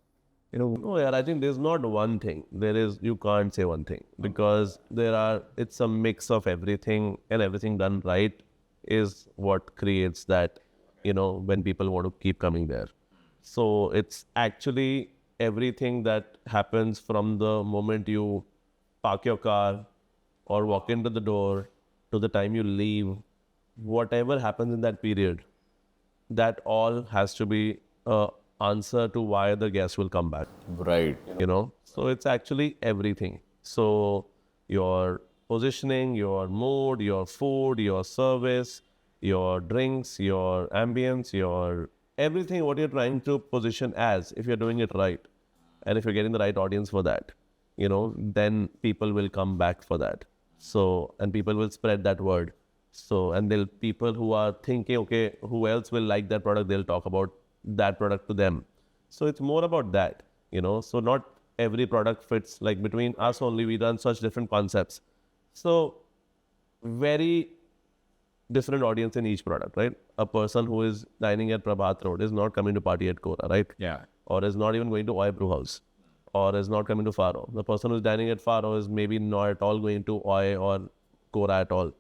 No, yeah, I think there's not one thing. You can't say one thing because it's a mix of everything, and everything done right is what creates that, when people want to keep coming there. So it's actually everything that happens from the moment you park your car or walk into the door to the time you leave, whatever happens in that period, that all has to be an answer to why the guest will come back. Right. So it's actually everything. So your positioning, your mood, your food, your service, your drinks, your ambience, your everything, what you're trying to position as, if you're doing it right, and if you're getting the right audience for that, then people will come back for that. So, and people will spread that word. So, and people who are thinking, okay, who else will like that product, they'll talk about that product to them. So it's more about that, so not every product fits, like between us only, we run such different concepts. So very different audience in each product, right? A person who is dining at Prabhat Road is not coming to party at Qora, right? Yeah. Or is not even going to Oi Brewhouse, or is not coming to Farro. The person who is dining at Farro is maybe not at all going to Oi or Qora at all.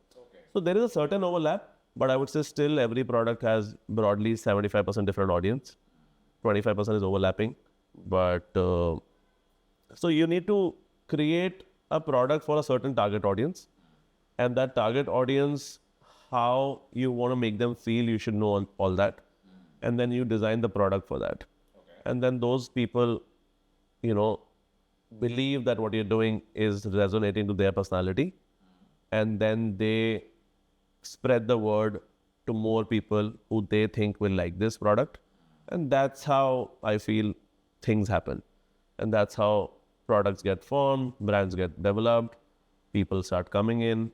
So there is a certain overlap, but I would say still every product has broadly 75% different audience, 25% is overlapping. But so you need to create a product for a certain target audience, and that target audience, how you want to make them feel, you should know all that. And then you design the product for that. And then those people, believe that what you're doing is resonating to their personality. And then they spread the word to more people who they think will like this product. And that's how I feel things happen. And that's how products get formed, brands get developed, people start coming in.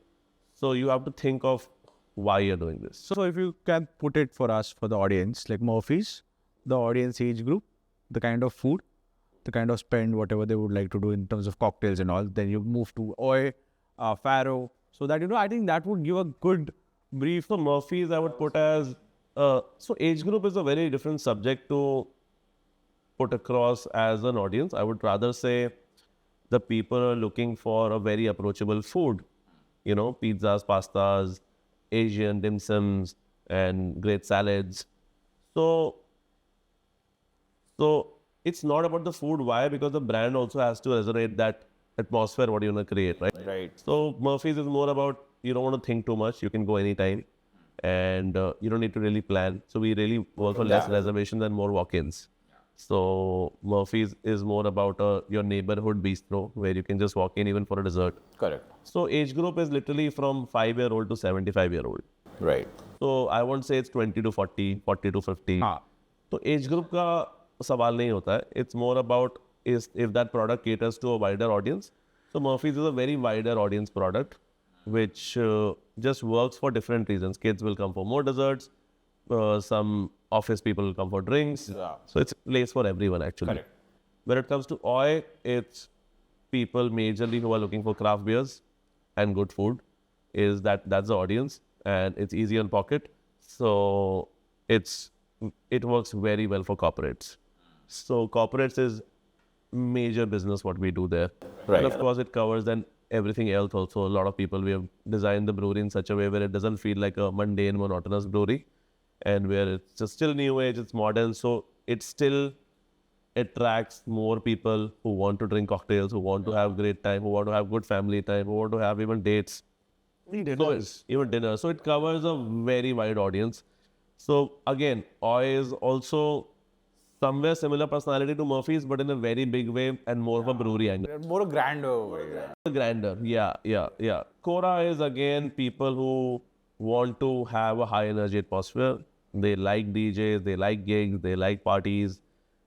So you have to think of why you're doing this. So if you can put it for us, for the audience, like Murphies, the audience age group, the kind of food, the kind of spend, whatever they would like to do in terms of cocktails and all, then you move to Oi, Farro. So that, I think that would give a good brief. So Murphies, I would put as, so age group is a very different subject to put across as an audience. I would rather say the people are looking for a very approachable food, pizzas, pastas, Asian dim sums, and great salads. So it's not about the food. Why? Because the brand also has to resonate that atmosphere what you want to create, right? Right. So Murphy's is more about, you don't want to think too much. You can go anytime, and you don't need to really plan. So we really work for less reservations and more walk-ins. So Murphy's is more about your neighborhood bistro where you can just walk in even for a dessert. Correct. So age group is literally from 5-year-old to 75-year-old. Right. So I won't say it's 20 to 40, 40 to 50. So age group का सवाल नहीं होता है. It's more about if that product caters to a wider audience. So Murphy's is a very wider audience product, which just works for different reasons. Kids will come for more desserts. Some office people will come for drinks. Yeah. So it's a place for everyone actually. Correct. When it comes to Oi, it's people majorly who are looking for craft beers and good food. That's the audience, and it's easy on pocket. So it works very well for corporates. So corporates is major business what we do there. Right. And of course it covers then everything else also. A lot of people, we have designed the brewery in such a way where it doesn't feel like a mundane, monotonous brewery, and where it's just still new age, it's modern. So it still attracts more people who want to drink cocktails, who want to have great time, who want to have good family time, who want to have even dates. Even dinner. So it covers a very wide audience. So again, Oi is also somewhere similar personality to Murphy's, but in a very big way and more of a brewery angle. More a grander way. Grander, yeah. Qora is again people who want to have a high energy atmosphere. They like DJs, they like gigs, they like parties,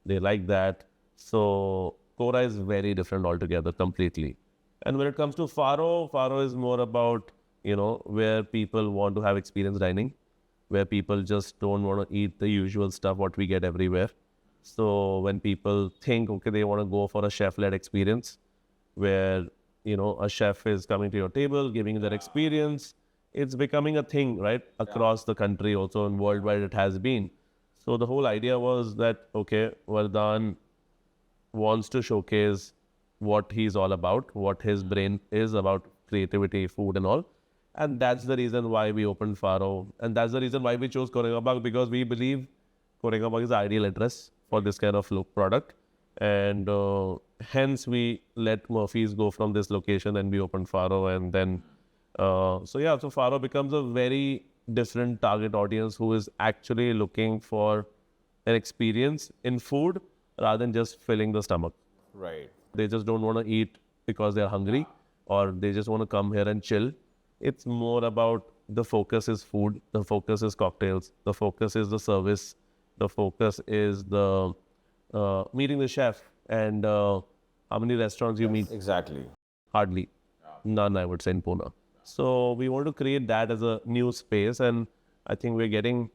they like that. So Qora is very different altogether, completely. And when it comes to Farro is more about, where people want to have experience dining, where people just don't want to eat the usual stuff what we get everywhere. So when people think, okay, they want to go for a chef-led experience, where, a chef is coming to your table, giving you their experience, it's becoming a thing, right? Across the country also, and worldwide it has been. So the whole idea was that, okay, Vardaan wants to showcase what he's all about, what his brain is about, creativity, food and all. And that's the reason why we opened Farro. And that's the reason why we chose Koregaon Park, because we believe Koregaon Park is the ideal address for this kind of product. And hence we let Murphy's go from this location and we opened Farro. And then, so Farro becomes a very different target audience who is actually looking for an experience in food rather than just filling the stomach. Right. They just don't want to eat because they're hungry, or they just want to come here and chill. It's more about the focus is food, the focus is cocktails, the focus is the service, the focus is the meeting the chef. And how many restaurants you meet? Exactly. Hardly. None, I would say, in Pune. So we want to create that as a new space, and I think we're getting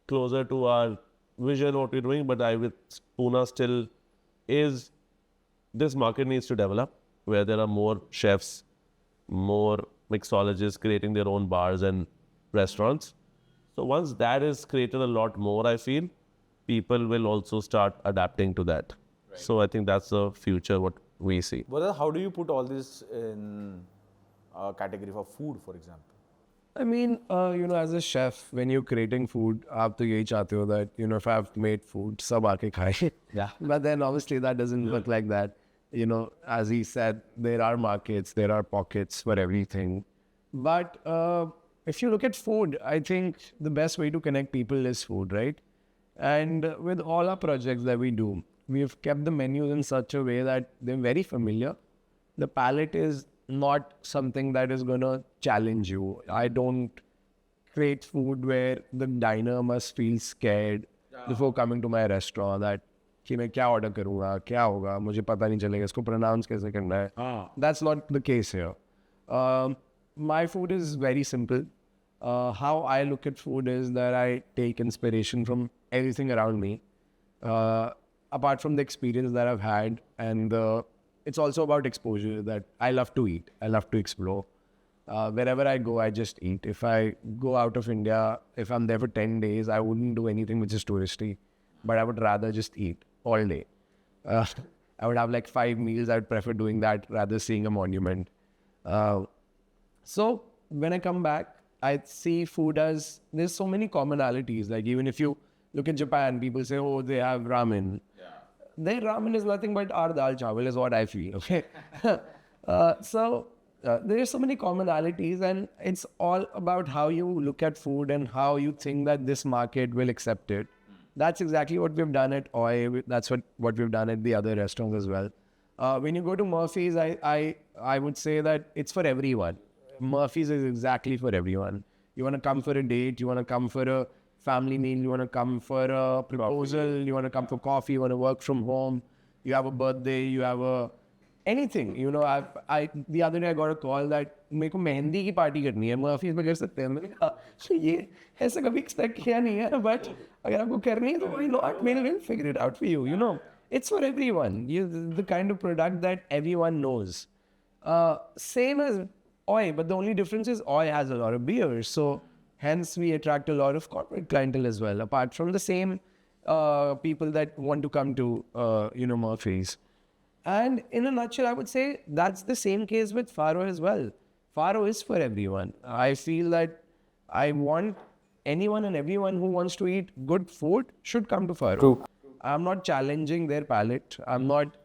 closer to our vision, what we're doing. But Pune still is, this market needs to develop where there are more chefs, more mixologists creating their own bars and restaurants. So once that is created a lot more, I feel people will also start adapting to that. Right. So I think that's the future, what we see. But how do you put all this in a category for food, for example? I mean, as a chef, when you're creating food, आप तो यही चाहते हो that, if I've made food, सब आके खाए. Yeah. But then obviously that doesn't work like that. As he said, there are markets, there are pockets for everything. But if you look at food, I think the best way to connect people is food, right? And with all our projects that we do, we've kept the menus in such a way that they're very familiar. The palate is not something that is going to challenge you. I don't create food where the diner must feel scared before coming to my restaurant that कि मैं क्या order करूँगा, क्या होगा, मुझे पता नहीं चलेगा, इसको pronounce कैसे करना है. That's not the case here. My food is very simple. how I look at food is that I take inspiration from everything around me. Apart from the experience that I've had, and it's also about exposure. That I love to eat, I love to explore. Wherever I go, I just eat. If I go out of India, if I'm there for 10 days, I wouldn't do anything which is touristy, but I would rather just eat all day. I would have like 5 meals. I would prefer doing that rather seeing a monument. So when I come back, I see food as there's so many commonalities. Like even if you look at Japan, people say, oh, they have ramen. Their ramen is nothing but our dal chawal is what I feel, okay? There are so many commonalities, and it's all about how you look at food and how you think that this market will accept it. That's exactly what we've done at Oi. That's what we've done at the other restaurants as well. When you go to Murphies, I would say that it's for everyone. Murphy's is exactly for everyone. You want to come for a date, you want to come for a family meal, you want to come for a proposal, you want to come for coffee, you want to work from home, you have a birthday, you have a anything. You know, I the other day I got a call that मेरे को मेहंदी की party करनी है, Murphy's में कर सकते हैं. मैंने कहा ये ऐसा कभी एक्सपेक्ट किया नहीं है, but अगर आपको करनी है तो why not? We'll figure it out for you. You know, it's for everyone. The kind of product that everyone knows. Same as Oi, but the only difference is Oi has a lot of beers, so hence we attract a lot of corporate clientele as well. Apart from the same people that want to come to Murphy's. And in a nutshell, I would say that's the same case with Farro as well. Farro is for everyone. I feel that I want anyone and everyone who wants to eat good food should come to Farro. True. I'm not challenging their palate. I'm not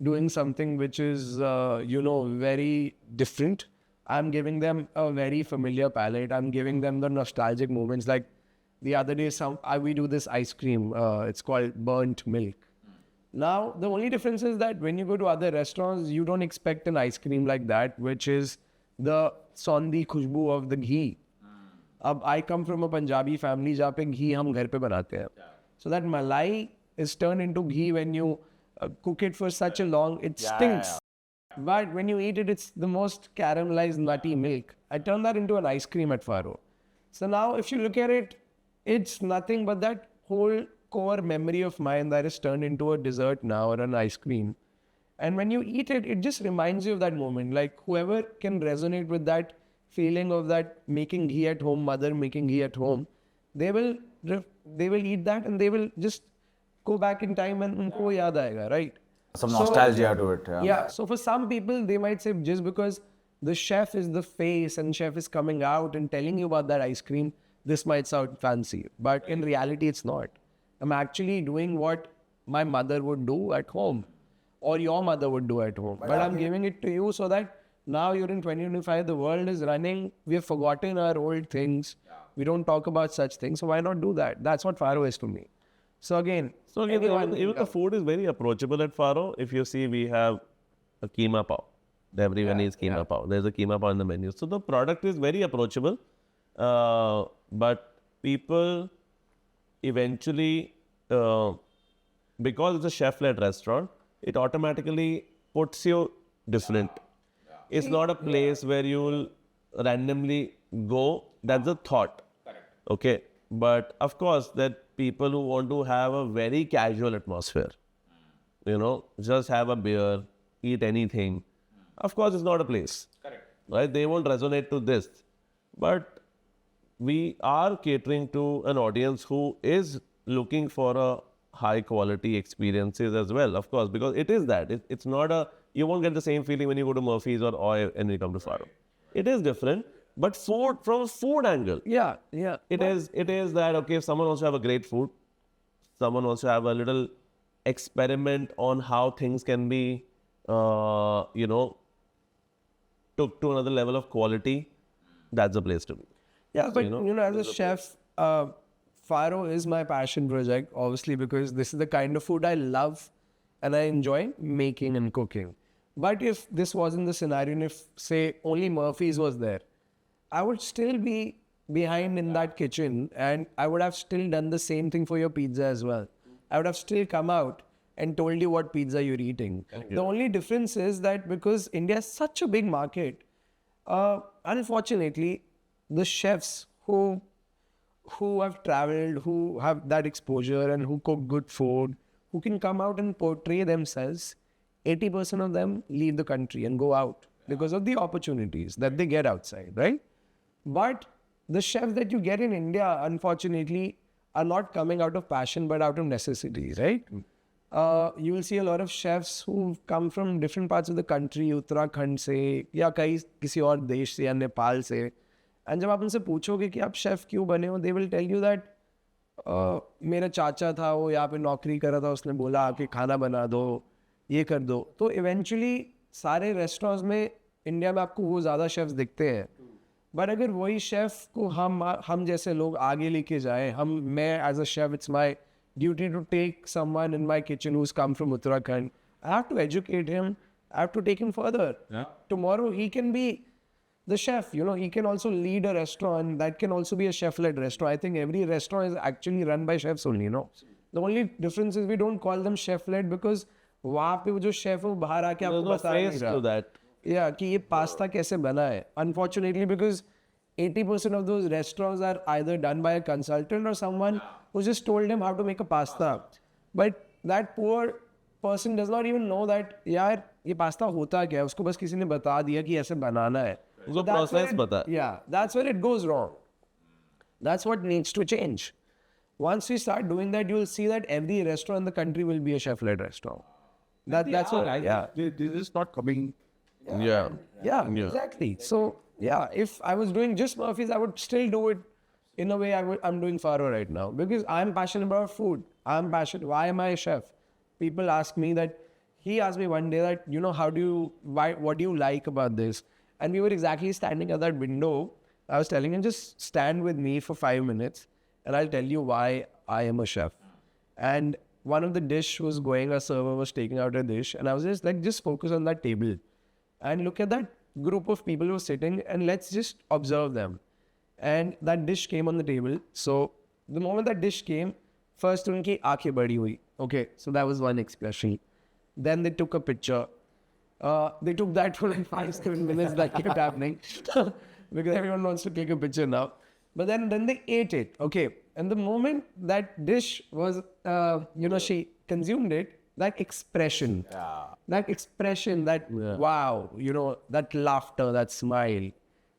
doing something which is, very different. I'm giving them a very familiar palate. I'm giving them the nostalgic moments. Like the other day, we do this ice cream. It's called burnt milk. Now, the only difference is that when you go to other restaurants, you don't expect an ice cream like that, which is the sondi khushbu of the ghee. I come from a Punjabi family where ghee hum ghar pe banate hain. So that malai is turned into ghee when you cook it for such a long, it stinks. But when you eat it, it's the most caramelized nutty milk. I turned that into an ice cream at Farro. So now if you look at it, it's nothing but that whole core memory of mine that is turned into a dessert now or an ice cream. And when you eat it, it just reminds you of that moment. Like whoever can resonate with that feeling of that making ghee at home, mother making ghee at home, they will eat that and they will just go back in time and unko yaad aayega, right? Some nostalgia to it. Yeah. So for some people, they might say just because the chef is the face and chef is coming out and telling you about that ice cream, this might sound fancy. But in reality, it's not. I'm actually doing what my mother would do at home or your mother would do at home. But I'm giving it to you so that now you're in 2025, the world is running. We have forgotten our old things. We don't talk about such things. So why not do that? That's what Farro is to me. So again, even the food is very approachable at Farro. If you see, we have a keema pav. Everyone needs keema pav. There's a keema pav in the menu. So the product is very approachable. But people eventually, because it's a chef-led restaurant, it automatically puts you different. It's not a place where you'll randomly go. That's a thought. Okay. But of course, that people who want to have a very casual atmosphere, just have a beer, eat anything. Of course, it's not a place. Correct. Right? They won't resonate to this. But we are catering to an audience who is looking for a high quality experiences as well, of course, because it is that. It's not you won't get the same feeling when you go to Murphy's or Oi and you come to Farro. It is different. But food, from a food angle, it is that, okay, if someone wants to have a great food, someone wants to have a little experiment on how things can be, took to another level of quality, that's the place to be. Yeah, but as a chef, Farro is my passion project, obviously, because this is the kind of food I love and I enjoy making and cooking. But if this wasn't the scenario, and if, say, only Murphy's was there, I would still be behind in that kitchen and I would have still done the same thing for your pizza as well. I would have still come out and told you what pizza you're eating. The only difference is that because India is such a big market, unfortunately, the chefs who have traveled, who have that exposure and who cook good food, who can come out and portray themselves, 80% of them leave the country and go out because of the opportunities that they get outside, right? But the chefs that you get in India, unfortunately, are not coming out of passion but out of necessity, right? You will see a lot of chefs who come from different parts of the country, Uttarakhand से या किसी और देश से या नेपाल से, and जब आप उनसे पूछोगे कि आप शेफ क्यों बने हो, they will tell you that मेरा चाचा था, वो यहाँ पे नौकरी कर रहा था, उसने बोला आके खाना बना दो, ये कर दो. तो इवेंचुअली सारे रेस्टोरेंट्स में इंडिया में आपको वो ज़्यादा शेफ्स दिखते हैं. बट अगर वही शेफ को हम जैसे लोग आगे लेके जाए, मैं as a chef, it's my duty to take someone in my kitchen who's come from Uttarakhand. I have to educate him. I have to take him further. Yeah. Tomorrow he can be the chef. He can also lead a restaurant. That can also be a chef-led restaurant. I think every restaurant is actually run by chefs only. The only difference is we don't call them chef-led because वहाँ पे वो जो chef है वो बाहर आके आपको बता नहीं रहा. To that. Yeah, कि ये पास्ता कैसे बना है. Unfortunately, because 80% of those restaurants are either done by a consultant or someone who just told them how to make a pasta. But that poor person does not even know that यार ये pasta होता क्या है. उसको बस किसी ने बता दिया कि ऐसे बनाना है. उसको process पता है. Yeah, that's where it goes wrong. That's what needs to change. Once we start doing that, you will see that every restaurant in the country will be a chef-led restaurant. That's what. Yeah. This is not coming. Yeah. Yeah, exactly. So, yeah, if I was doing just Murphies, I would still do it in a way I'm doing Farro right now because I'm passionate about food. I'm passionate. Why am I a chef? People ask me that. He asked me one day that, what do you like about this? And we were exactly standing at that window. I was telling him, just stand with me for 5 minutes and I'll tell you why I am a chef. And one of the dish was going, a server was taking out a dish and I was just like, just focus on that table. And look at that group of people who are sitting and let's just observe them. And that dish came on the table. So the moment that dish came, first unki aankhein badi hui. Okay, so that was one expression. Then they took a picture. They took that for like 5-7 minutes, that kept happening. Because everyone wants to take a picture now. But then they ate it. Okay. And the moment that dish was, she consumed it, that expression, wow, that laughter, that smile,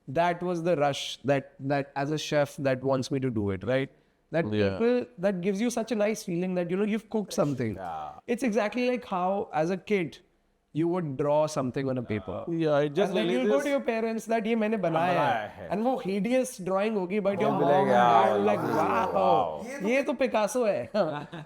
that was the rush that as a chef that wants me to do it, right? That people, that gives you such a nice feeling that, you've cooked something. Yeah. It's exactly like how, as a kid, you would draw something on a paper. Yeah, it just and then you go to your parents that ये मैंने बनाया है. And वो hideous drawing होगी, but your mom and dad will like, wow, ये तो Picasso है.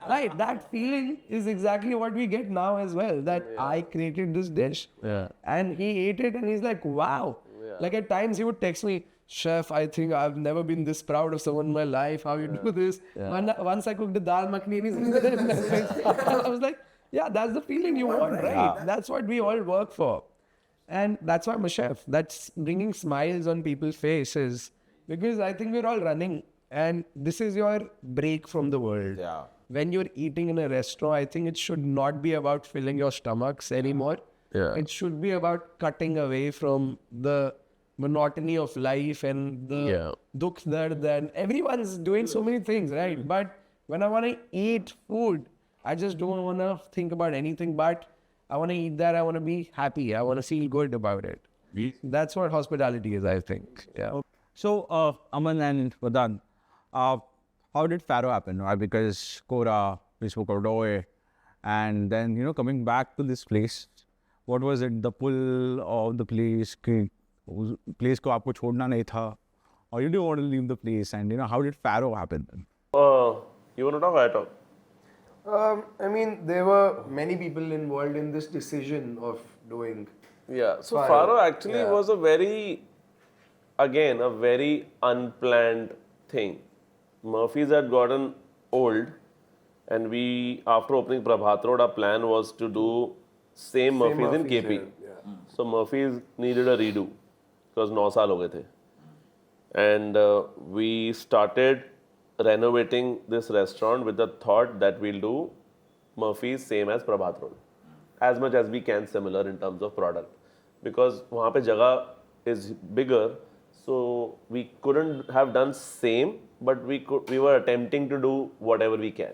Right, that feeling is exactly what we get now as well, that I created this dish. Yeah. And he ate it and he's like, wow. Yeah. Like at times he would text me, Chef, I think I've never been this proud of someone in my life. How you do this? Yeah. Once I cooked the dal makhani, I was like, yeah, that's the feeling you want, right? Yeah. That's what we all work for. And that's why I'm a chef. That's bringing smiles on people's faces. Because I think we're all running. And this is your break from the world. Yeah. When you're eating in a restaurant, I think it should not be about filling your stomachs anymore. Yeah. It should be about cutting away from the monotony of life and the dukh dard. And everyone's doing so many things, right? But when I want to eat food, I just don't want to think about anything, but I want to eat that. I want to be happy. I want to feel good about it. That's what hospitality is, I think. Yeah. So, Aman and Vardaan, how did Farro happen? Right? Because Qora, we spoke of Roy, and then, coming back to this place, what was it? The pull of the place, place ko aapko chhodna nahi tha, or you didn't want to leave the place, and, how did Farro happen? You want to talk? I talk. I mean, there were many people involved in this decision of doing. Yeah, so Farro actually was a very unplanned thing. Murphies had gotten old, and we, after opening Prabhat Road, our plan was to do same Murphies in KP. Yeah. So Murphies needed a redo because 9 saal ho gaye the. And we started renovating this restaurant with the thought that we'll do Murphy's same as Prabhat Road, as much as we can, similar in terms of product, because वहाँ पे जगह is bigger, So we couldn't have done same, but we were attempting to do whatever we can.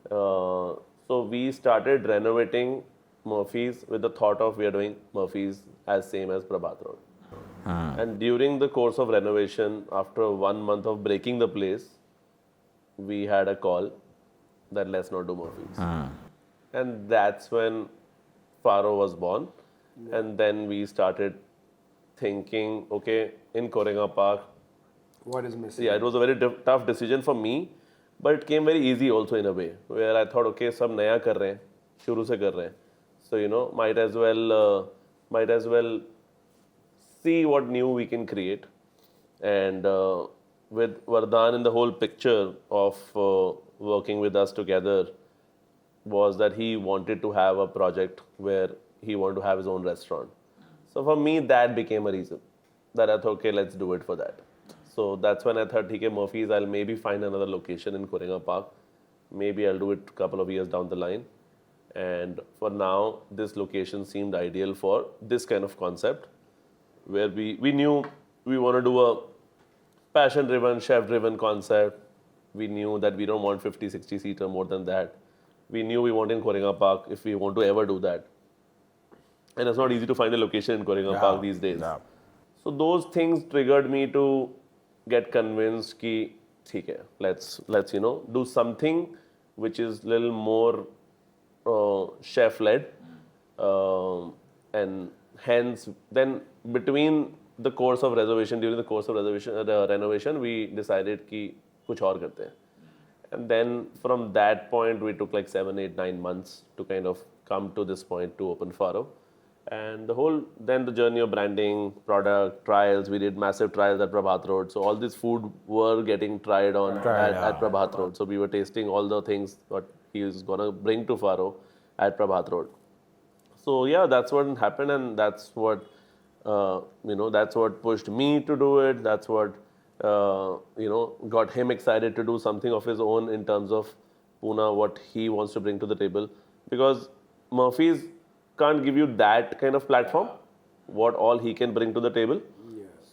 So we started renovating Murphies with the thought of we are doing Murphies as same as Prabhat Road. And during the course of renovation, after 1 month of breaking the place, we had a call that let's not do Murphies. And that's when Farro was born. And then we started thinking, okay, in Koregaon Park, What is missing? yeah, it was a very tough decision for me, but it came very easy also in a way, where I thought, okay, सब नया कर रहे हैं, शुरू से कर रहे हैं, so you know, might as well see what new we can create, and with Vardaan in the whole picture of working with us together, was that he wanted to have a project where he wanted to have his own restaurant. So for me, that became a reason that I thought, okay, let's do it for that. So that's when I thought, okay, Murphy's, I'll maybe find another location in Koregaon Park. Maybe I'll do it a couple of years down the line. And for now, this location seemed ideal for this kind of concept, where we knew we want to do a passion-driven, chef-driven concept. We knew that we don't want 50, 60 seater, more than that. We knew we want in Koregaon Park if we want to ever do that. And it's not easy to find a location in Koregaon Park these days. So those things triggered me to get convinced कि ठीक है, let's you know do something which is little more chef-led, and hence then during the course of renovation we decided कि कुछ और करते हैं. And then from that point we took like 7, 8, 9 months to kind of come to this point to open Farro. And then the journey of branding, product, trials, we did massive trials at Prabhat Road. So all this food were getting tried on at Prabhat Road. So we were tasting all the things what he was going to bring to Farro at Prabhat Road. So yeah, that's what happened, and that's what, that's what pushed me to do it. That's what, got him excited to do something of his own in terms of Pune, what he wants to bring to the table. Because Murphy's can't give you that kind of platform, what all he can bring to the table.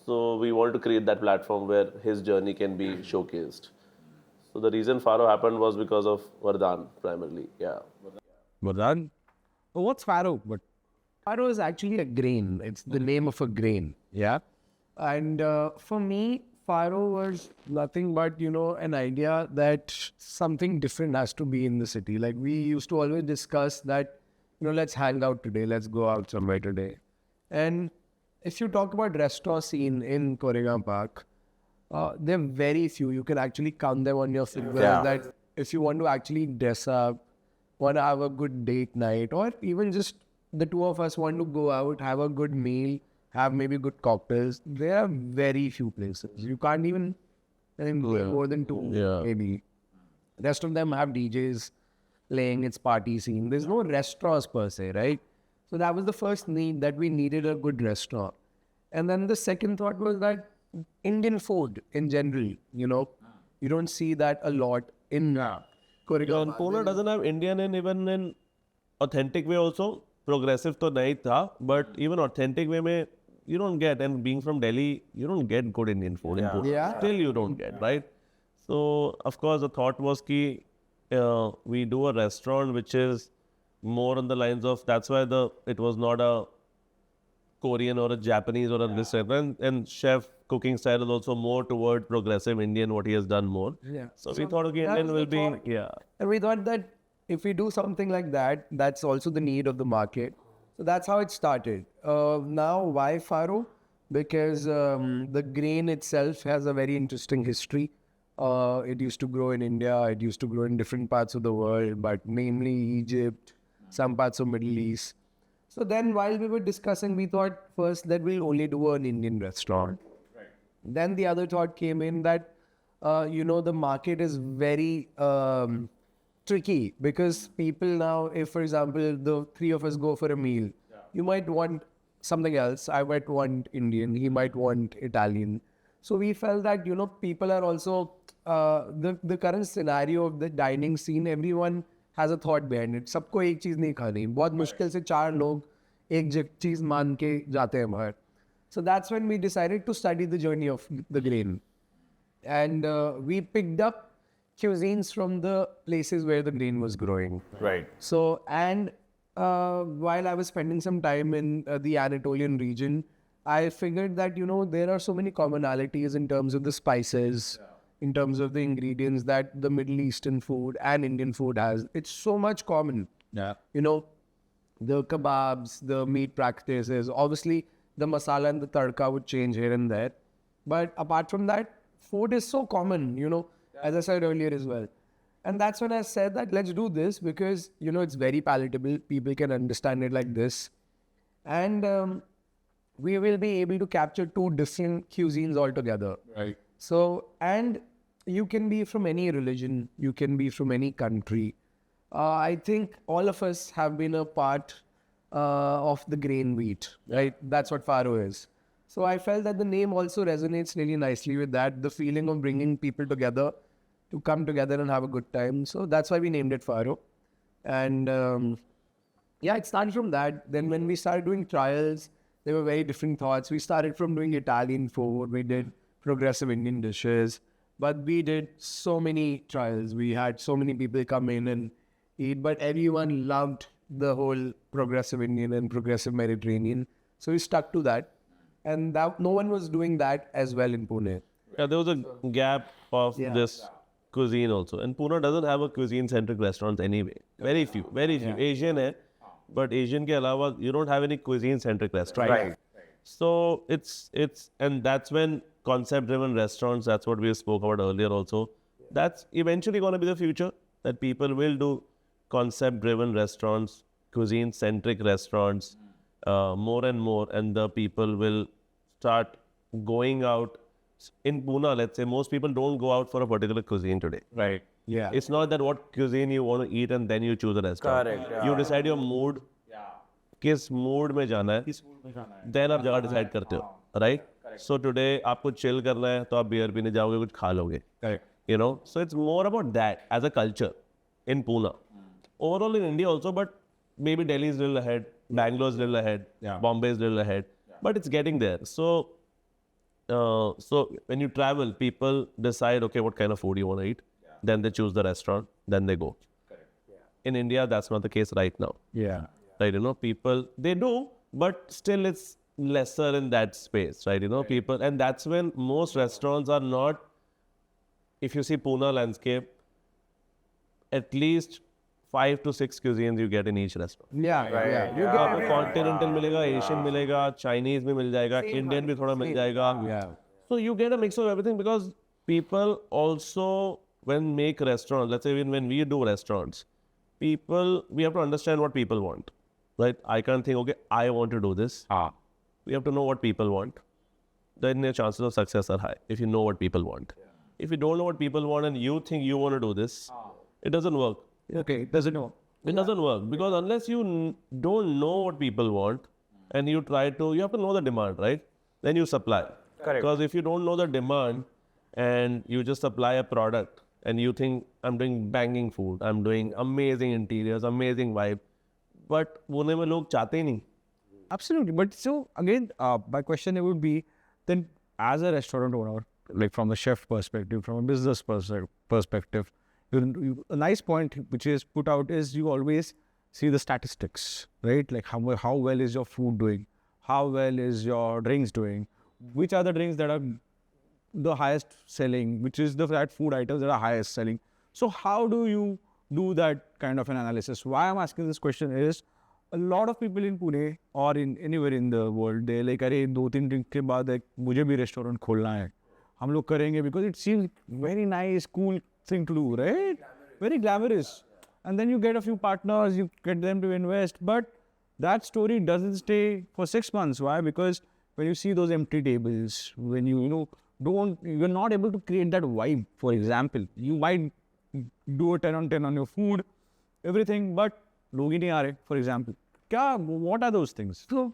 So we want to create that platform where his journey can be showcased. So the reason Farro happened was because of Vardaan primarily. Yeah. Vardaan? Oh, what's Farro? But Farro is actually a grain. It's the name of a grain. yeah. And for me, Farro was nothing but, an idea that something different has to be in the city. Like we used to always discuss that, let's hang out today, let's go out somewhere today. And if you talk about restaurant scene in Koregaon Park, there are very few. You can actually count them on your fingers. That if you want to actually dress up, want to have a good date night, or even just the two of us want to go out, have a good meal, have maybe good cocktails, there are very few places. You can't even more than two, maybe. Rest of them have DJs playing its party scene. There's no restaurants per se, right? So that was the first need, that we needed a good restaurant. And then the second thought was that Indian food in general, you don't see that a lot in Koregaon. Pune doesn't have Indian and even in authentic way also. Progressive to nahi tha, but even authentic way mein you don't get, and being from Delhi, you don't get good Indian food in Pune. Yeah. Still you don't get, right? So of course the thought was ki we do a restaurant which is more on the lines of, that's why it was not a Korean or a Japanese or a this and chef cooking style is also more toward progressive Indian, what he has done more. Yeah. So we thought, okay, that Indian was will the be, thought. And we thought that if we do something like that, that's also the need of the market. So that's how it started. Now, why Farro? Because the grain itself has a very interesting history. It used to grow in India, it used to grow in different parts of the world, but mainly Egypt, some parts of Middle East. So then while we were discussing, we thought first that we'll only do an Indian restaurant. Right. Then the other thought came in that, the market is very tricky, because people now, if for example, the three of us go for a meal, you might want something else. I might want Indian, he might want Italian. So we felt that, people are also, the current scenario of the dining scene, everyone has a thought behind it. सबको एक चीज़ नहीं खानी. बहुत मुश्किल से 4 लोग एक चीज़ मान के जाते हैं बाहर. So that's when we decided to study the journey of the grain. And we picked up cuisines from the places where the grain was growing. Right. So, and while I was spending some time in the Anatolian region, I figured that, there are so many commonalities in terms of the spices, in terms of the ingredients that the Middle Eastern food and Indian food has. It's so much common. Yeah. The kebabs, the meat practices, obviously the masala and the tadka would change here and there. But apart from that, food is so common, as I said earlier as well. And that's when I said that let's do this because, it's very palatable. People can understand it like this. And we will be able to capture two different cuisines altogether. Right. So, and you can be from any religion, you can be from any country. I think all of us have been a part of the grain wheat, right? That's what Farro is. So I felt that the name also resonates really nicely with that, the feeling of bringing people together to come together and have a good time. So that's why we named it Farro. And it started from that. Then when we started doing trials, there were very different thoughts. We started from doing Italian food, we did progressive Indian dishes, but we did so many trials. We had so many people come in and eat, but everyone loved the whole progressive Indian and progressive Mediterranean. So we stuck to that. And that, no one was doing that as well in Pune. Yeah, there was a gap of this cuisine also. And Pune doesn't have a cuisine-centric restaurants anyway. Very few. Asian hai, but Asian ke alawa, you don't have any cuisine-centric restaurants. Right. So and that's when concept-driven restaurants, that's what we spoke about earlier also. That's eventually going to be the future, that people will do concept-driven restaurants, cuisine-centric restaurants, more and more, and the people will start going out. In Pune, let's say, most people don't go out for a particular cuisine today. Right. Yeah. It's not that what cuisine you want to eat and then you choose a restaurant. Correct. You decide your mood. किस mood में जाना है, then आप जगह decide करते हो, right? So today आपको chill करना है, तो आप beer पीने जाओगे, कुछ खा लोगे. Correct. So it's more about that as a culture in Pune. Overall in India also, but maybe Delhi is a little ahead, Bangalore is a little ahead, Bombay is a little ahead, but it's getting there. So when you travel, people decide, okay, what kind of food you want to eat. Then they choose the restaurant, then they go. In India, that's not the case right now. Yeah. Right, people, they do, but still it's lesser in that space, right? People, and that's when most restaurants are not, if you see Pune landscape, at least 5 to 6 cuisines you get in each restaurant. Yeah. You आपको continental मिलेगा, Asian मिलेगा, Chinese भी मिल जाएगा, Indian भी थोड़ा मिल जाएगा. Yeah. So you get a mix of everything because people also, when make restaurants, let's say even when we do restaurants, we have to understand what people want, right? I can't think, okay, I want to do this. We have to know what people want. Then the chances of success are high if you know what people want. If you don't know what people want and you think you want to do this, it doesn't work. Okay. Doesn't know. It doesn't work because unless you don't know what people want and you have to know the demand, right? Then you supply. Correct. Because if you don't know the demand and you just supply a product and you think I'm doing banging food, I'm doing amazing interiors, amazing vibe, but Pune mein log chahte hi nahi. Absolutely. But so again, my question would be then as a restaurant owner, like from the chef perspective, from a business perspective, a nice point which is put out is you always see the statistics, right? Like how well is your food doing? How well is your drinks doing? Which are the drinks that are the highest selling? Which is that food items that are highest selling? So how do you do that kind of an analysis? Why I'm asking this question is a lot of people in Pune or in anywhere in the world, they're like, अरे 2-3 drink के बाद एक मुझे भी restaurant खोलना है. हम लोग करेंगे because it seems very nice, cool thing to do, right? Very glamorous. And then you get a few partners, you get them to invest, but that story doesn't stay for 6 months. Why? Because when you see those empty tables, when you're not able to create that vibe. For example, you might do a 10 on 10 on your food, everything, but log hi nahi aa rahe, for example. What are those things? So,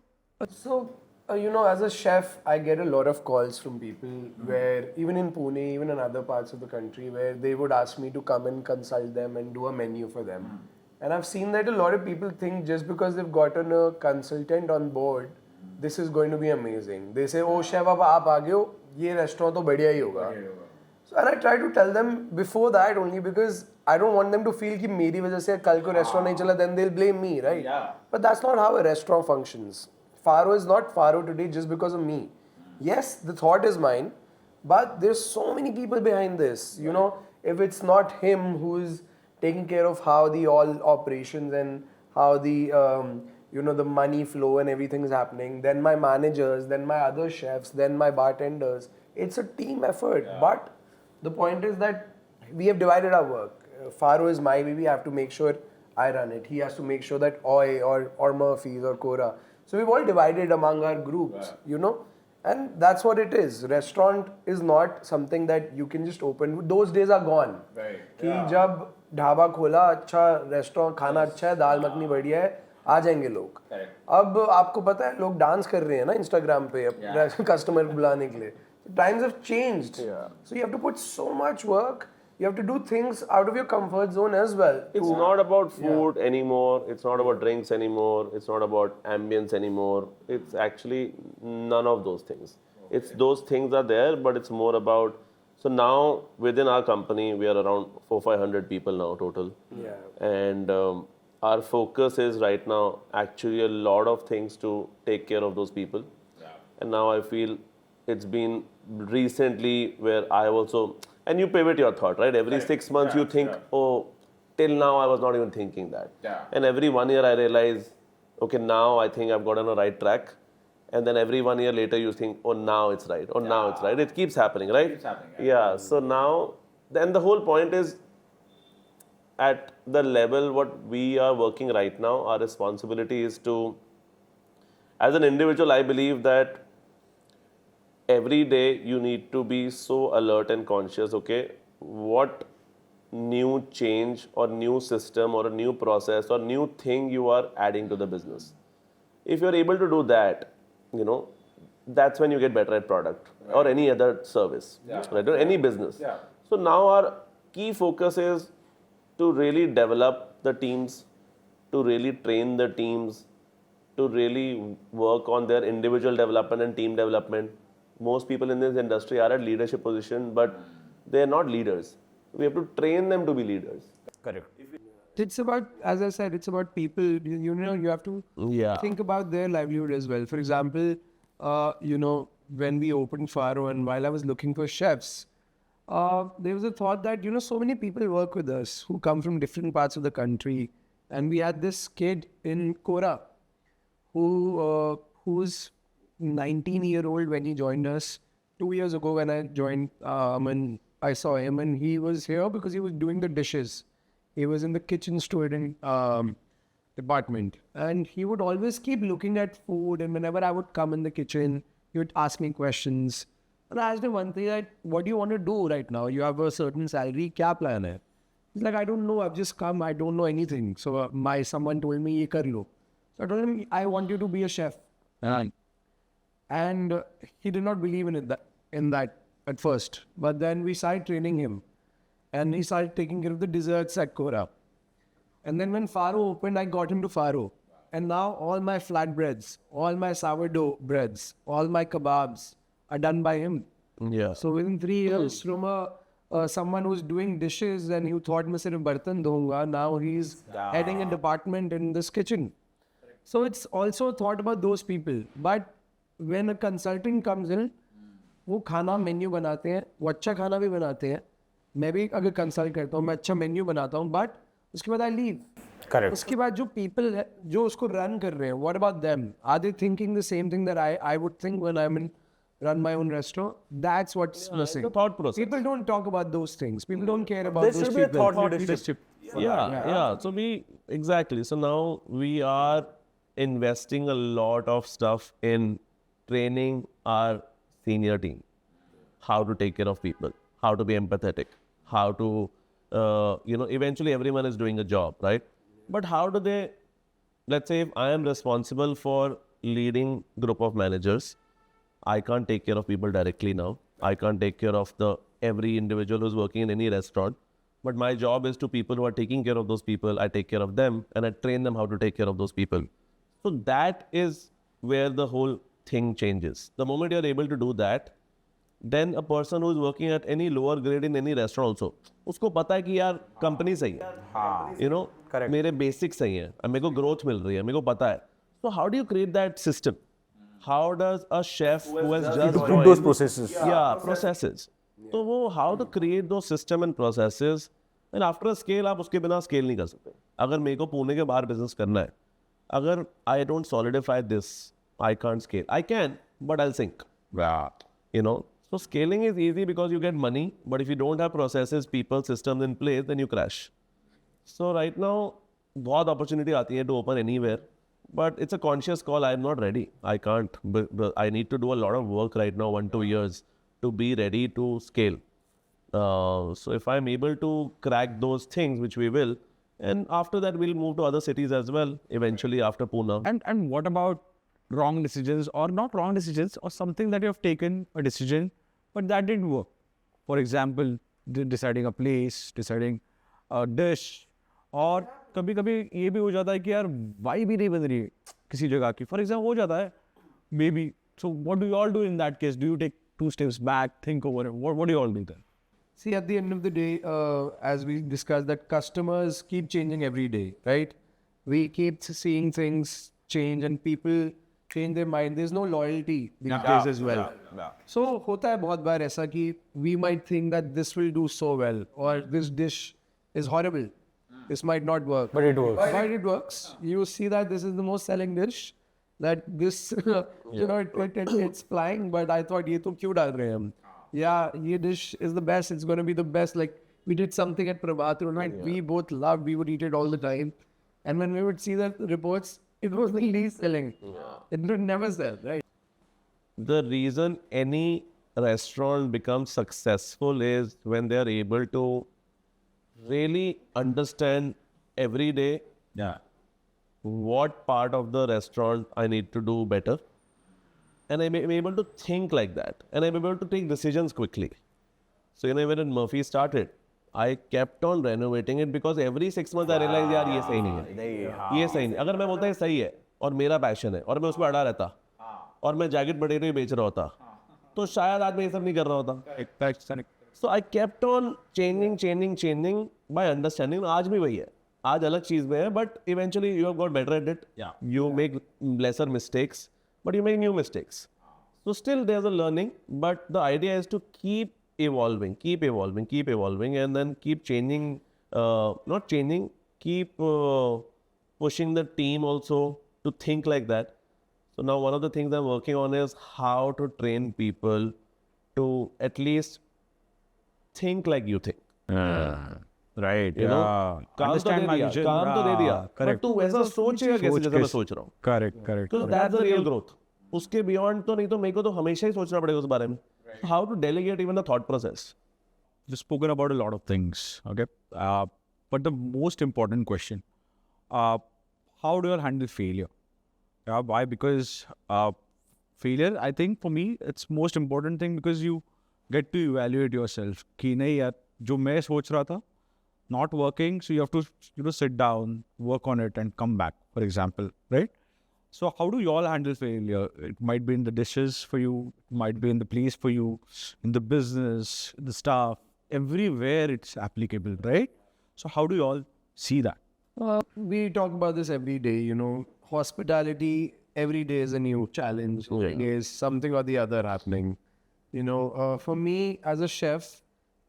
as a chef, I get a lot of calls from people where, even in Pune, even in other parts of the country, where they would ask me to come and consult them and do a menu for them. And I've seen that a lot of people think just because they've gotten a consultant on board, this is going to be amazing. They say, oh chef, अब आप आ गए हो, ये restaurant तो बढ़िया ही होगा. So, and I try to tell them before that only because I don't want them to feel कि मेरी वजह से कल को restaurant नहीं चला, then they'll blame me, right? Yeah. But that's not how a restaurant functions. Farro is not Farro today just because of me. Yes, the thought is mine, but there's so many people behind this. You know, if it's not him who is taking care of how the all operations and how the the money flow and everything is happening, then my managers, then my other chefs, then my bartenders. It's a team effort. Yeah. But the point is that we have divided our work. Farro is my baby. I have to make sure I run it. He has to make sure that Oi or Murphies or Qora. So we've all divided among our groups, and that's what it is. Restaurant is not something that you can just open. Those days are gone. Right. कि जब ढाबा खोला, अच्छा restaurant, खाना अच्छा है, दाल मखनी बढ़िया है, आ जाएंगे लोग. अब आपको पता है लोग डांस कर रहे हैं ना इंस्टाग्राम पे कस्टमर को बुलाने के लिए. Times have changed. So you have to put so much work. You have to do things out of your comfort zone as well. It's not about food anymore. It's not about drinks anymore. It's not about ambience anymore. It's actually none of those things. It's those things are there, but it's more about. So now within our company, we are around 400-500 people now total. Yeah. And our focus is right now actually a lot of things to take care of those people. Yeah. And now I feel it's been recently where I also. And you pivot your thought, right? Every 6 months you think, oh, till now I was not even thinking that. Yeah. And every 1 year I realize, okay, now I think I've got on the right track. And then every 1 year later you think, oh, now it's right. Oh, now it's right. It keeps happening, right? It keeps happening. Yeah. So now, then the whole point is, at the level what we are working right now, our responsibility is to, as an individual, I believe that every day you need to be so alert and conscious, okay, what new change or new system or a new process or new thing you are adding to the business. If you're able to do that, that's when you get better at product or any other service, right? Or any business. Yeah. So now our key focus is to really develop the teams, to really train the teams, to really work on their individual development and team development. Most people in this industry are at leadership position, but they are not leaders. We have to train them to be leaders. Correct. It's about, as I said, it's about people. You have to think about their livelihood as well. For example, when we opened Farro and while I was looking for chefs, there was a thought that, so many people work with us who come from different parts of the country. And we had this kid in Qora who's 19-year-old when he joined us. 2 years ago when I joined Aman, I saw him and he was here because he was doing the dishes. He was in the kitchen stewarding department. And he would always keep looking at food, and whenever I would come in the kitchen, he would ask me questions. And I asked him one thing, that, what do you want to do right now? You have a certain salary, kya plan hai? He's like, I don't know, I've just come, I don't know anything. So someone told me, ye kar lo. So I told him, I want you to be a chef. And he did not believe in that at first. But then we started training him. And he started taking care of the desserts at Qora. And then when Farro opened, I got him to Farro. And now all my flatbreads, all my sourdough breads, all my kebabs are done by him. Yeah. So within 3 years, from someone who's doing dishes and you thought मैं सिर्फ बर्तन धोऊंगा, now he's heading a department in this kitchen. So it's also thought about those people. But when a consultant comes in, वो खाना menu बनाते हैं, वो अच्छा खाना भी बनाते हैं. मैं भी अगर कंसल्ट करता हूँ, मैं अच्छा मेन्यू बनाता हूँ, बट उसके बाद आई लीव. करेक्ट. उसके बाद जो पीपल है जो उसको रन कर रहे हैं, what about them? Are they thinking the same thing that I would think when I am in run my own restaurant? That's what's missing. The thought process. People don't talk about those things. People don't care about those people. There should be a thought leadership. Yeah. So exactly. So now we are investing a lot of stuff in training our senior team, how to take care of people, how to be empathetic, how to, eventually everyone is doing a job, right? But how do they, let's say if I am responsible for leading group of managers, I can't take care of people directly now. I can't take care of every individual who's working in any restaurant. But my job is to people who are taking care of those people. I take care of them and I train them how to take care of those people. So that is where the whole thing changes. The moment you're able to do that, then a person who is working at any lower grade in any restaurant also, उसको पता है कि यार company सही है, you know, मेरे basics सही हैं, मेरे को growth मिल रही है, मेरे को पता है. So how do you create that system? How does a chef who has just put joined, those processes. yeah, processes. तो वो how to create those system and processes, and after a scale आप उसके बिना scale नहीं कर सकते. अगर मेरे को पुणे के बाहर business करना है, अगर I don't solidify this, I can't scale. I can, but I'll sink. Yeah. You know, so scaling is easy because you get money, but if you don't have processes, people, systems in place, then you crash. So right now, बहुत opportunity आती है to open anywhere, but it's a conscious call. I'm not ready. I can't. But I need to do a lot of work right now, 1-2 years, to be ready to scale. So if I'm able to crack those things, which we will, and after that we'll move to other cities as well, eventually after Pune. And what about wrong decisions, or not wrong decisions, or something that you have taken a decision but that didn't work? For example, deciding a place, deciding a dish, और कभी कभी ये भी हो जाता है कि यार वाइब ही नहीं बन रही है किसी जगह की. फॉर एग्जाम्पल हो जाता है maybe. So what do you all do in that case? Do you take 2 steps back, think over it? What do you all do then? See, at the end of the day, as we discussed, that customers keep changing every day, right? We keep seeing things change and people change their mind. There's no loyalty these days as well. So, होता है बहुत बार ऐसा कि we might think that this will do so well, or this dish is horrible. This might not work. But it works. But it works. You see that this is the most selling dish. That this, you know, it's flying. But I thought, ये तो क्यों डाल रहे हैं हम? Yeah, ये dish is the best. It's going to be the best. Like we did something at Prabhat Road, right? We both loved. We would eat it all the time. And when we would see the reports, it was the least selling. It would never sell, right? The reason any restaurant becomes successful is when they are able to really understand every day what part of the restaurant I need to do better, and I'm able to think like that, and I'm able to take decisions quickly. So you know, when Murphies started, I kept on renovating it because every 6 months I realized यार ये सही नहीं है, ये सही नहीं. अगर मैं बोलता ये सही है और मेरा पैशन है और मैं उसमें अड़ा रहता और मैं जैकेट बटेरे बेच रहा होता, तो शायद आज मैं ये सब नहीं कर रहा होता. So I kept on changing by understanding. आज भी वही है, आज अलग चीज में है, but eventually you have got better at it. You make lesser mistakes, but you make new mistakes. So still there's a learning, but the idea is to keep evolving, and then keep changing, not changing, keep pushing the team also to think like that. So now one of the things I'm working on is how to train people to at least think like you think. Right. You know, काम तो दे दिया, Correct. but तू वैसा सोचेगा कैसे जैसे मैं सोच रहा हूँ. Correct. Because that's the real growth. उसके beyond तो नहीं, तो मेरे को तो हमेशा ही सोचना पड़ेगा उस बारे में. How to delegate even the thought process. We've spoken about a lot of things, okay? But the most important question, how do you all handle failure? Why? Because failure, I think for me, it's most important thing because you get to evaluate yourself. कि नहीं यार, जो मैं सोच रहा था, not working, so you have to sit down, work on it and come back, for example, right? So how do you all handle failure? It might be in the dishes for you, it might be in the place for you, in the business, the staff, everywhere it's applicable, right? So how do you all see that? We talk about this every day, you know. Hospitality, every day is a new challenge. There's something or the other happening. You know, for me as a chef,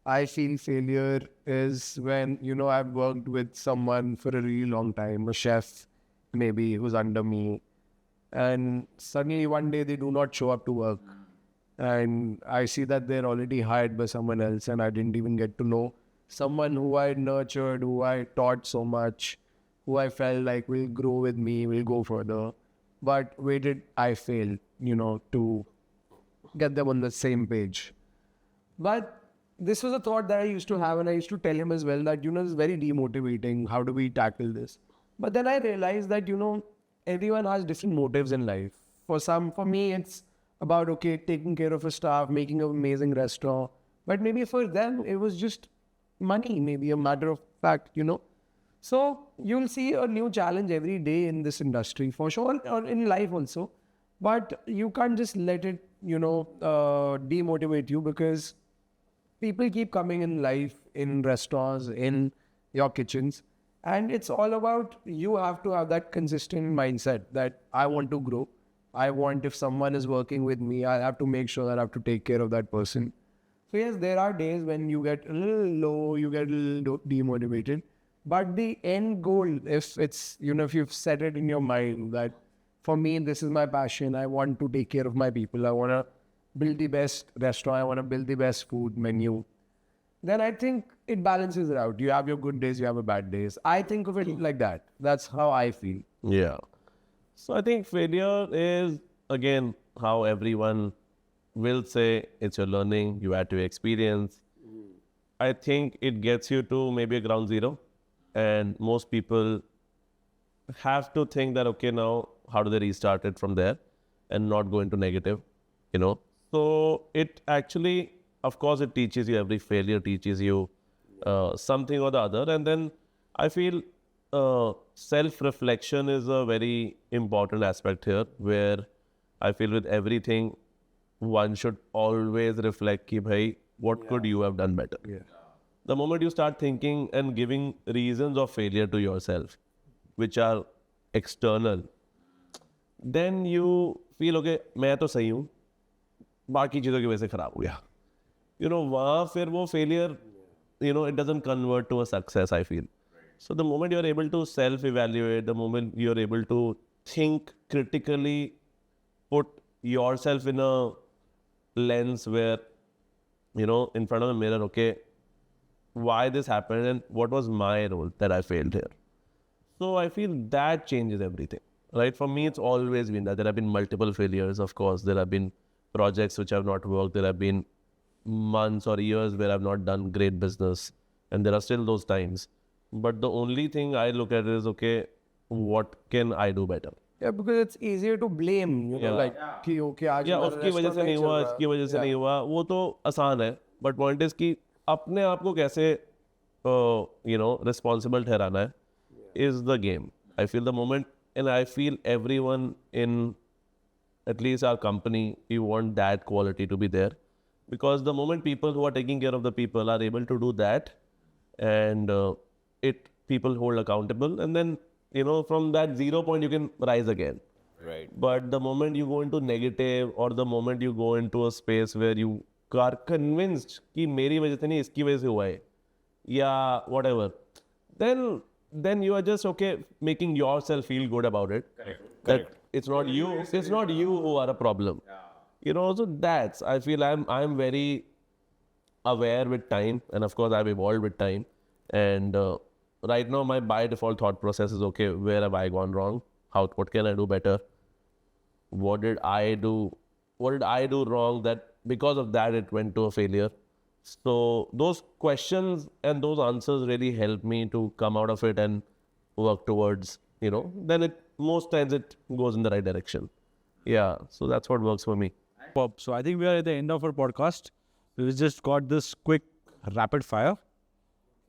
I feel failure is when, you know, I've worked with someone for a really long time, a chef maybe who's under me, and suddenly one day they do not show up to work. And I see that they're already hired by someone else and I didn't even get to know someone who I nurtured, who I taught so much, who I felt like will grow with me, will go further. But where did I fail, you know, to get them on the same page? But this was a thought that I used to have, and I used to tell him as well that, you know, it's very demotivating. How do we tackle this? But then I realized that, you know, everyone has different motives in life. For me, it's about, okay, taking care of a staff, making an amazing restaurant. But maybe for them, it was just money, maybe a matter of fact, you know. So you'll see a new challenge every day in this industry, for sure, or in life also. But you can't just let it, demotivate you, because people keep coming in life, in restaurants, in your kitchens. And it's all about, you have to have that consistent mindset that I want to grow. I want, if someone is working with me, I have to make sure that I have to take care of that person. So yes, there are days when you get a little low, you get a little demotivated. But the end goal, if it's, if you've set it in your mind that for me, this is my passion, I want to take care of my people, I want to build the best restaurant, I want to build the best food menu, then I think it balances it out. You have your good days, you have your bad days. I think of it like that. That's how I feel. Yeah. So I think failure is, again, how everyone will say it's your learning, you had to experience. I think it gets you to maybe a ground zero. And most people have to think that, okay, now how do they restart it from there and not go into negative, So it actually, of course, it teaches you, every failure teaches you something or the other. And then I feel self-reflection is a very important aspect here, where I feel with everything, one should always reflect ki bhai, what could you have done better? Yeah. The moment you start thinking and giving reasons of failure to yourself, which are external, then you feel, okay, मैं तो सही हूँ, बाकी चीज़ों की वजह से खराब हो गया. वहाँ फिर वो failure, it doesn't convert to a success, I feel. So the moment you're able to self-evaluate, the moment you're able to think critically, put yourself in a lens where, in front of the mirror, okay, why this happened and what was my role that I failed here. So I feel that changes everything, right? For me, it's always been that. There have been multiple failures, of course. There have been projects which have not worked. There have been months or years where I've not done great business. And there are still those times. But the only thing I look at is, okay, what can I do better? Yeah, because it's easier to blame, like, okay, आज या हमारा उसकी वजह से restaurant नहीं चल हुआ, रहा। इसकी वजह से नहीं हुआ, वो तो आसान है. बट पॉइंट इज कि अपने आप को कैसे रिस्पॉन्सिबल ठहराना है is the game. I feel the moment, and I feel everyone in at least our company, you want that quality to be there, because the moment people who are taking care of the people are able to do that, and people hold accountable, and then from that 0 point you can rise again. Right. But the moment you go into negative, or the moment you go into a space where you are convinced कि मेरी वजह से नहीं, इसकी वजह से हुआ है, या whatever, then you are just, okay, making yourself feel good about it. Correct. That it's not you who are a problem. So that's, I feel I'm very aware with time, and of course I've evolved with time. And right now my by default thought process is, okay, where have I gone wrong? What can I do better? What did I do wrong that because of that it went to a failure? So those questions and those answers really help me to come out of it and work towards, then most times it goes in the right direction. Yeah, so that's what works for me. So I think we are at the end of our podcast. We just got this quick rapid fire.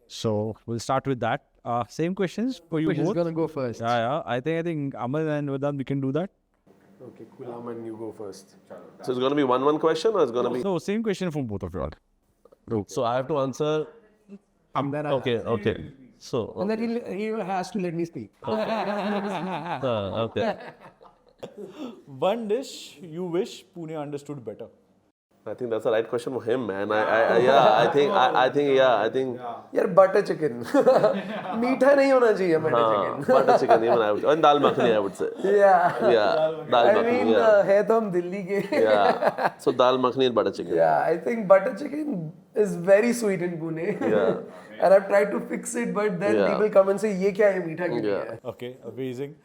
So we'll start with that. Same questions for you Which is both. gonna go first? Yeah. I think Aman and Vardaan, we can do that. Okay, cool. Aman, you go first. So it's going to be one question, or it's going to be... So same question from both of you all. So I have to answer... Then Okay. So... And then he has to let me speak. okay. One dish you wish Pune understood better. I think that's the right question for him, man. I think... यार butter chicken. मीठा नहीं होना चाहिए butter chicken. Butter chicken, even I would... And dal makhani, I would say. Yeah. Dal I makhani, mean, है तो हम दिल्ली के. Yeah. So dal makhani and butter chicken. Yeah, I think butter chicken is very sweet in Pune. Yeah. And I've tried to fix it, but then Yeah. people come and say, ये क्या है मीठा क्यों नहीं है? Okay, amazing.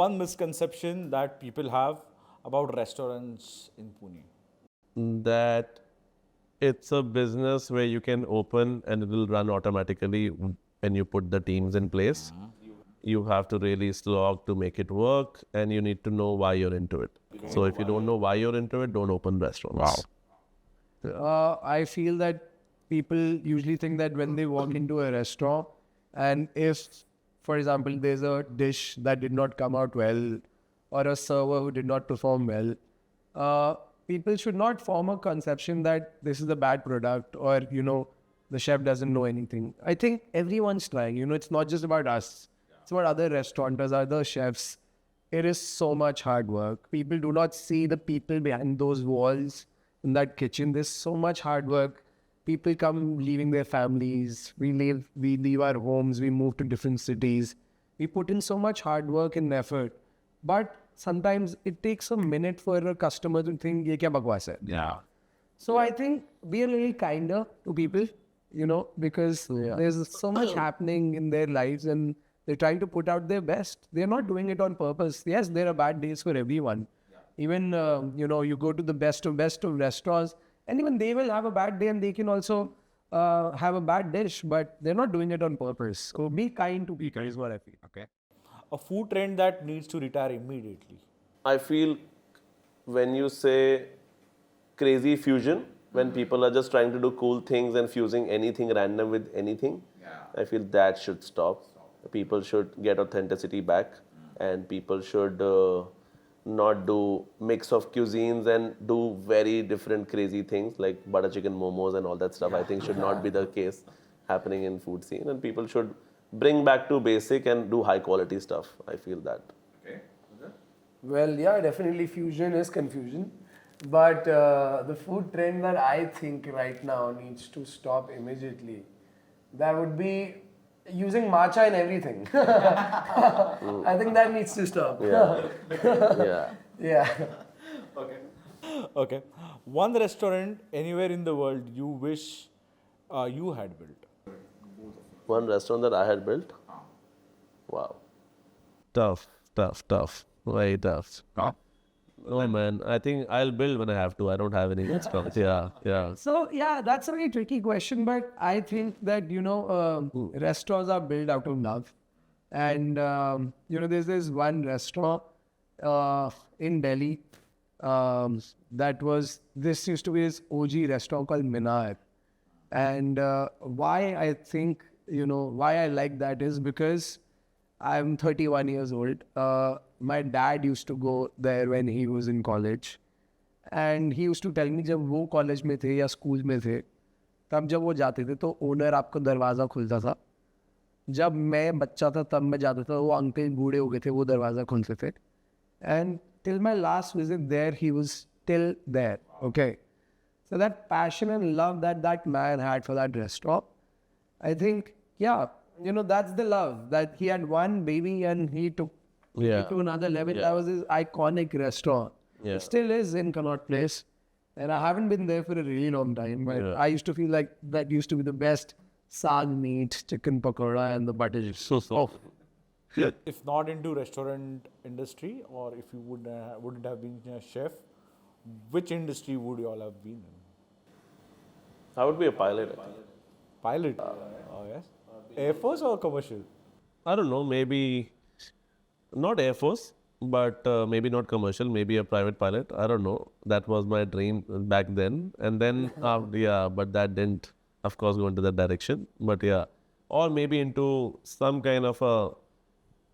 One misconception that people have about restaurants in Pune. That it's a business where you can open and it will run automatically when you put the teams in place. You have to really slog to make it work, and you need to know why you're into it. So if you don't know why you're into it, don't open restaurants. I feel that people usually think that when they walk into a restaurant, and if, for example, there's a dish that did not come out well, or a server who did not perform well, people should not form a conception that this is a bad product or, the chef doesn't know anything. I think everyone's trying. It's not just about us. It's about other restaurateurs, other chefs. It is so much hard work. People do not see the people behind those walls in that kitchen. There's so much hard work. People come leaving their families. We leave our homes. We move to different cities. We put in so much hard work and effort. But sometimes it takes a minute for a customer to think, ye kya bakwas hai? Yeah. So I think be a little kinder to people, because there's so much happening in their lives and they're trying to put out their best. They're not doing it on purpose. Yes, there are bad days for everyone. Even, you go to the best of restaurants and even they will have a bad day and they can also have a bad dish, but they're not doing it on purpose. So be kind to people is what I feel. Okay. A food trend that needs to retire immediately. I feel when you say crazy fusion, when people are just trying to do cool things and fusing anything random with anything, I feel that should stop. People should get authenticity back and people should not do mix of cuisines and do very different crazy things like butter chicken momos and all that stuff. I think should not be the case happening in food scene, and people should bring back to basic and do high quality stuff. I feel that. Well, yeah, definitely fusion is confusion. But the food trend that I think right now needs to stop immediately, that would be using matcha in everything. I think that needs to stop. Yeah. Yeah. Okay. One restaurant anywhere in the world you wish you had built. One restaurant that I had built. Wow. Tough. Very tough. Oh man, I think I'll build when I have to. I don't have any restaurants. Yeah. So, that's a very tricky question, but I think that, restaurants are built out of love. And, there's this one restaurant in Delhi this used to be this OG restaurant called Minar. And why I think, why I like that is because I'm 31 years old. My dad used to go there when he was in college. And he used to tell me जब वो college में थे या school में थे, तब जब वो जाते थे तो owner आपको दरवाज़ा खुलता था. जब मैं बच्चा था तब मैं जाता था, वो अंकल बूढ़े हो गए थे, वो दरवाज़ा खोलते थे. And till my last visit there, he was still there. Okay. So that passion and love that man had for that restaurant, I think, that's the love that he had one baby and he took it to another level. That was his iconic restaurant. Yeah. It still is in Connaught Place. And I haven't been there for a really long time. But I used to feel like that used to be the best saag meat, chicken pakora and the butter chicken. If not into restaurant industry, or if you wouldn't have been a chef, which industry would you all have been in? I would be a pilot. I think. Pilot? Yes. Air Force or commercial? I don't know, maybe not Air Force, but maybe not commercial, maybe a private pilot. I don't know. That was my dream back then. And then, but that didn't, of course, go into that direction. But or maybe into some kind of a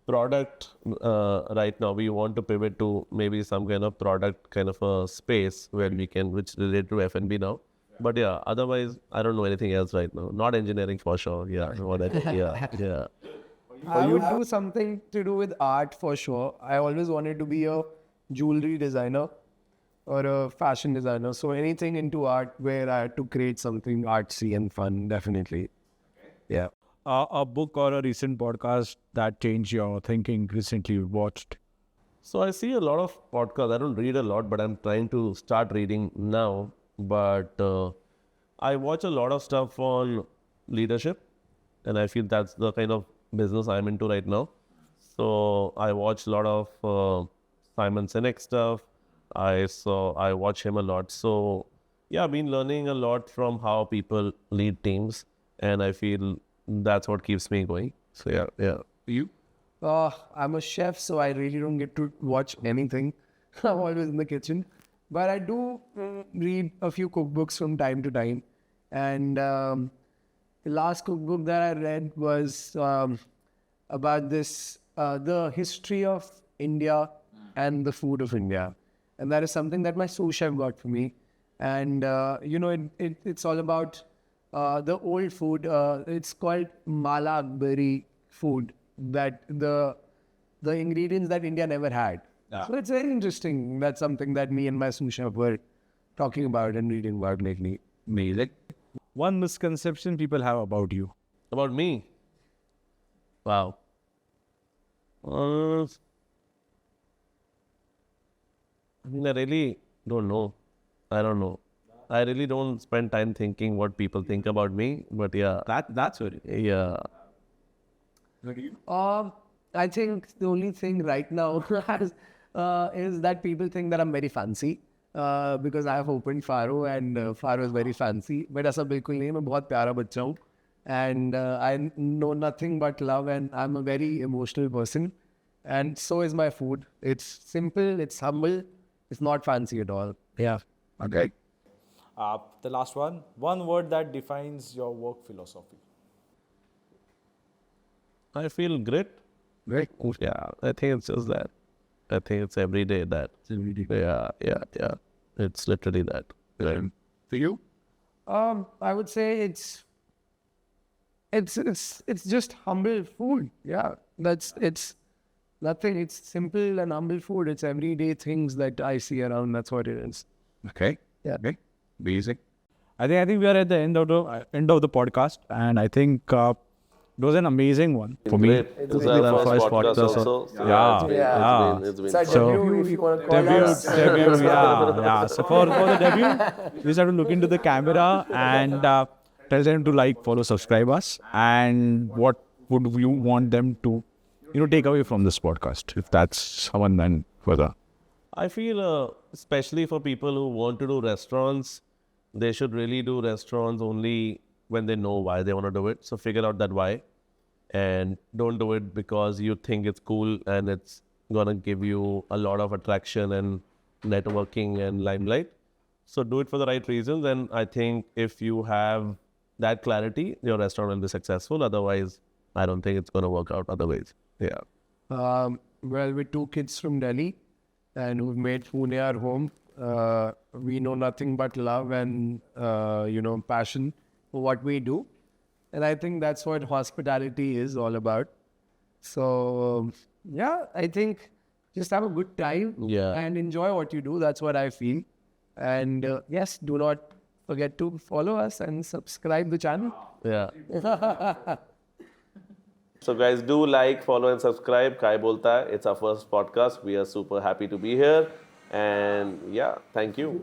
product. Right now, we want to pivot to maybe some kind of product kind of a space where we can, which relate to F&B now. But otherwise, I don't know anything else right now. Not engineering for sure. Yeah. I would do something to do with art for sure. I always wanted to be a jewelry designer or a fashion designer. So anything into art where I had to create something artsy and fun, definitely. Yeah. A book or a recent podcast that changed your thinking recently you watched? So I see a lot of podcasts. I don't read a lot, but I'm trying to start reading now. But I watch a lot of stuff on leadership, and I feel that's the kind of business I'm into right now. So I watch a lot of Simon Sinek stuff. I watch him a lot. So I've been learning a lot from how people lead teams, and I feel that's what keeps me going. So you? I'm a chef, so I really don't get to watch anything. I'm always in the kitchen. But I do read a few cookbooks from time to time. And the last cookbook that I read was about this, the history of India and the food of India. And that is something that my sous chef got for me. And, it's all about the old food. It's called Mala Akbari food, that the ingredients that India never had. So it's very interesting. That's something that me and my sous chef were talking about and reading about lately. Amazing. One misconception people have about you. About me? Wow. I mean, I really don't know. I don't know. I really don't spend time thinking what people think about me. But yeah, That's very. yeah. I think the only thing right now is that people think that I'm very fancy because I have opened Farro and Farro is very fancy. But ऐसा बिल्कुल नहीं है, मैं बहुत प्यारा बच्चा हूँ. And I know nothing but love, and I'm a very emotional person. And so is my food. It's simple, it's humble, it's not fancy at all. Yeah. Okay. The last one. One word that defines your work philosophy. I feel great. Very cool. Yeah, I think it's just that. I think it's every day that. Yeah. It's literally that. Right. For you? I would say it's just humble food. Yeah, it's nothing. It's simple and humble food. It's everyday things that I see around. That's what it is. Okay. Yeah. Okay. Basic. I think we are at the end of the podcast, and I think it was an amazing one for me. Great. This is our first podcast also. Yeah. It's been It's a So- debut, if you want to call us. Debut, yeah. So for the debut, you just have to look into the camera and tell them to like, follow, subscribe us, and what would you want them to, take away from this podcast, if that's someone then further. I feel, especially for people who want to do restaurants, they should really do restaurants only when they know why they want to do it. So figure out that why, and don't do it because you think it's cool and it's gonna give you a lot of attraction and networking and limelight. So do it for the right reasons, and I think if you have that clarity, your restaurant will be successful. Otherwise, I don't think it's gonna work out otherwise. Yeah. Well, we're two kids from Delhi, and who've made Pune our home. We know nothing but love and passion for what we do, and I think that's what hospitality is all about. So I think just have a good time and enjoy what you do. That's what I feel. And yes, do not forget to follow us and subscribe the channel. Yeah. So guys, do like, follow and subscribe. Kay Boltaay. It's our first podcast. We are super happy to be here. And yeah, thank you.